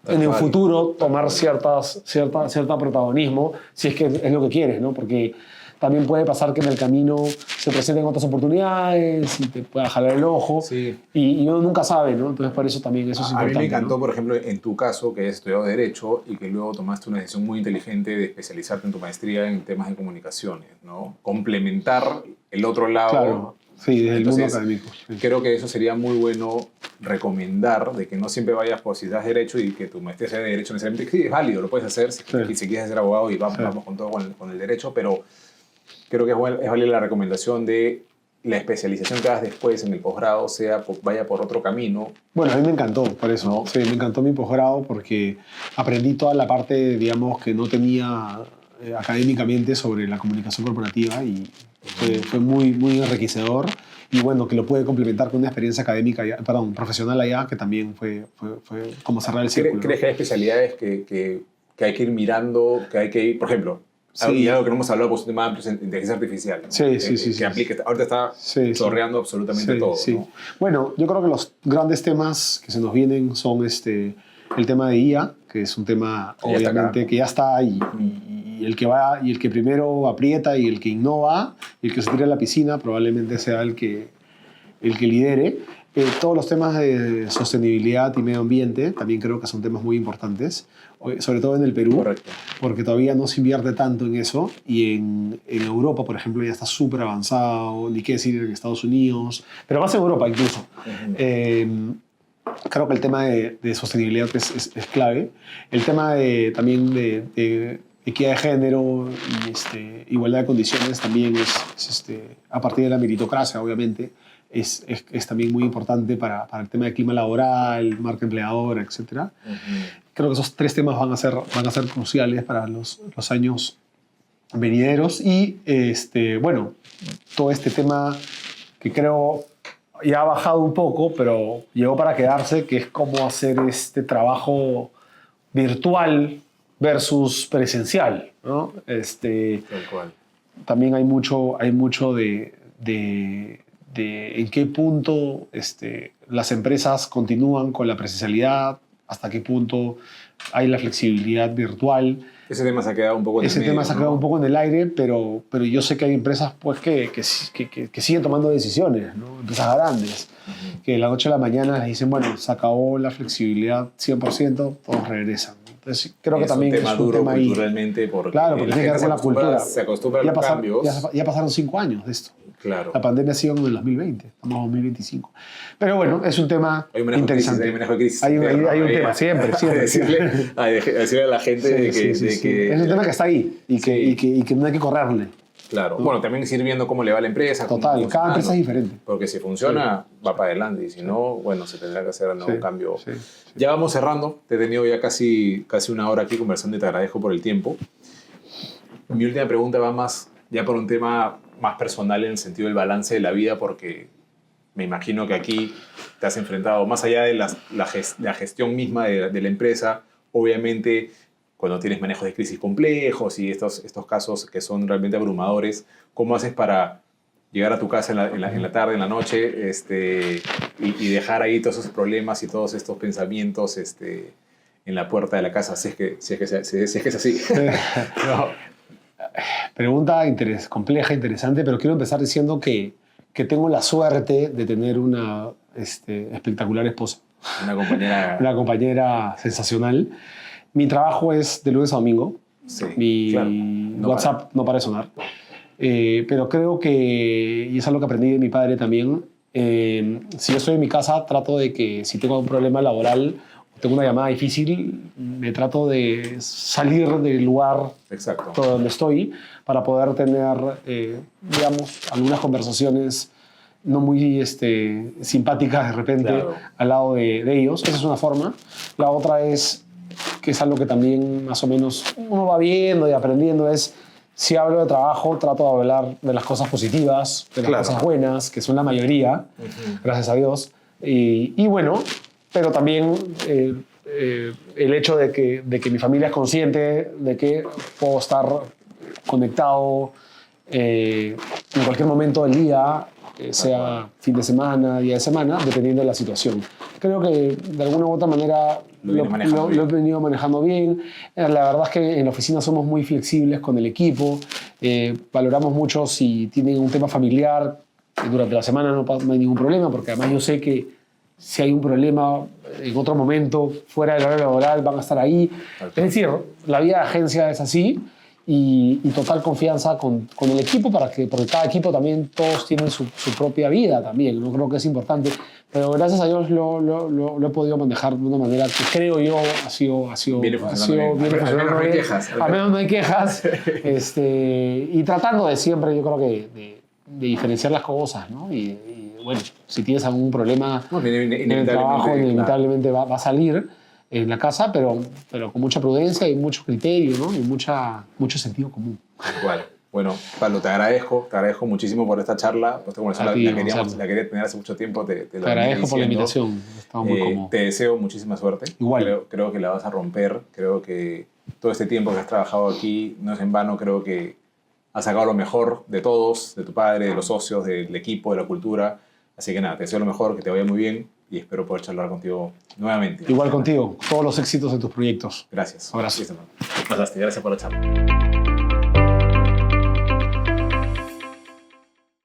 en el futuro tomar cierto protagonismo, si es que es lo que quieres, ¿no? Porque también puede pasar que en el camino se presenten otras oportunidades y te pueda jalar el ojo. Sí. Y uno nunca sabe, ¿no? Entonces, por eso también eso es importante. A mí me encantó, ¿no? por ejemplo, en tu caso, que has estudiado Derecho y que luego tomaste una decisión muy inteligente de especializarte en tu maestría en temas de comunicaciones, ¿no? Complementar el otro lado. Claro, sí, desde el mundo académico. Sí. Creo que eso sería muy bueno recomendar, de que no siempre vayas por si das Derecho y que tu maestría sea de Derecho necesariamente. Sí, es válido, lo puedes hacer si quieres ser abogado y vamos con todo con el Derecho, pero creo que es válida la recomendación de la especialización que hagas después en el posgrado vaya por otro camino. Bueno, a mí me encantó por eso. ¿No? Sí, me encantó mi posgrado porque aprendí toda la parte, digamos, que no tenía académicamente sobre la comunicación corporativa y fue muy, muy enriquecedor. Y bueno, que lo pude complementar con una experiencia profesional allá, que también fue como cerrar el círculo. ¿Crees que hay especialidades que hay que ir mirando, que hay que ir, por ejemplo? Sí. Y algo que no hemos hablado, pues, un tema amplio es inteligencia artificial, ¿no? Sí. Que aplique, ahorita está chorreando absolutamente todo. Sí. ¿no? Bueno, yo creo que los grandes temas que se nos vienen son el tema de IA, que es un tema, obviamente, que ya está y el que va, y el que primero aprieta, y el que innova, y el que se tira a la piscina, probablemente sea el que lidere. Todos los temas de sostenibilidad y medio ambiente también creo que son temas muy importantes, sobre todo en el Perú. Correcto. Porque todavía no se invierte tanto en eso, y en Europa, por ejemplo, ya está súper avanzado, ni qué decir en Estados Unidos, pero más en Europa incluso. Creo que el tema de sostenibilidad es clave. El tema también de equidad de género y igualdad de condiciones también es a partir de la meritocracia, obviamente. Es también muy importante para el tema de clima laboral, marca empleadora, etc. Creo que esos tres temas van a ser cruciales para los años venideros. Y, bueno, todo este tema que creo ya ha bajado un poco, pero llegó para quedarse, que es cómo hacer este trabajo virtual versus presencial, ¿no? Tal cual. También hay mucho de en qué punto las empresas continúan con la presencialidad, hasta qué punto hay la flexibilidad virtual. Ese tema se ha quedado un poco en el medio, se ha quedado un poco en el aire, pero yo sé que hay empresas, pues, que siguen tomando decisiones, ¿no? Empresas grandes, que de la noche a la mañana les dicen, bueno, se acabó la flexibilidad 100%, todos regresan. Entonces, creo que también es un tema duro culturalmente, porque claro, porque tiene que ver con la cultura. Se acostumbra a los cambios. Ya pasaron 5 años de esto. Claro. La pandemia ha sido en el 2020, estamos en 2025. Pero bueno, es un tema interesante. Hay un tema, siempre. Decirle a la gente que es un tema que está ahí y que no hay que correrle. Claro. Bueno, también ir viendo cómo le va a la empresa. Total, cada empresa es diferente. Porque si funciona, va para adelante. Y si no, bueno, se tendrá que hacer un nuevo cambio. Ya vamos cerrando. Te he tenido ya casi una hora aquí conversando y te agradezco por el tiempo. Mi última pregunta va más ya por un tema más personal en el sentido del balance de la vida, porque me imagino que aquí te has enfrentado, más allá de la gestión misma de la empresa, obviamente cuando tienes manejos de crisis complejos y estos casos que son realmente abrumadores, ¿cómo haces para llegar a tu casa en la tarde, en la noche, y dejar ahí todos esos problemas y todos estos pensamientos en la puerta de la casa, si es que es así? No. Pregunta compleja, interesante, pero quiero empezar diciendo que tengo la suerte de tener una espectacular esposa. Una compañera... Una compañera sensacional. Mi trabajo es de lunes a domingo. Sí, Mi claro. No WhatsApp no para de sonar. Pero creo que, y es algo que aprendí de mi padre también, si yo estoy en mi casa, trato de que si tengo un problema laboral, tengo una llamada difícil, me trato de salir del lugar Exacto. donde estoy para poder tener, digamos, algunas conversaciones no muy simpáticas de repente, Claro, al lado de ellos. Esa es una forma. La otra es, que es algo que también más o menos uno va viendo y aprendiendo, es si hablo de trabajo, trato de hablar de las cosas positivas, de las Claro. cosas buenas, que son la mayoría, gracias a Dios. Y bueno, pero también el hecho de que mi familia es consciente de que puedo estar conectado en cualquier momento del día, sea fin de semana, día de semana, dependiendo de la situación. Creo que de alguna u otra manera Lo he venido manejando bien. La verdad es que en la oficina somos muy flexibles con el equipo, valoramos mucho si tienen un tema familiar, durante la semana no hay ningún problema, porque además yo sé que si hay un problema en otro momento, fuera del horario laboral, van a estar ahí. Es decir, la vida de agencia es así y total confianza con el equipo porque cada equipo también, todos tienen su propia vida también, ¿no? Creo que es importante. Pero gracias a Dios lo he podido manejar de una manera que creo yo ha sido Viene funcionando bien. funcionando Al menos no hay bien. quejas. Al menos no hay quejas. Y tratando de siempre, yo creo que de diferenciar las cosas, ¿no? Y bueno, si tienes algún problema en el trabajo, inevitablemente va a salir en la casa, pero con mucha prudencia y mucho criterio, ¿no? Y mucho sentido común. Igual. Bueno, Pablo, te agradezco muchísimo por esta charla. Esta conversación la quería tener hace mucho tiempo. Te agradezco por la invitación. Estaba muy cómodo. Te deseo muchísima suerte. Igual. Creo que la vas a romper. Creo que todo este tiempo que has trabajado aquí no es en vano. Creo que has sacado lo mejor de todos, de tu padre, de los socios, del equipo, de la cultura. Así que nada, te deseo lo mejor, que te vaya muy bien y espero poder charlar contigo nuevamente. Igual contigo. Todos los éxitos en tus proyectos. Gracias. Abrazo. Gracias por la charla.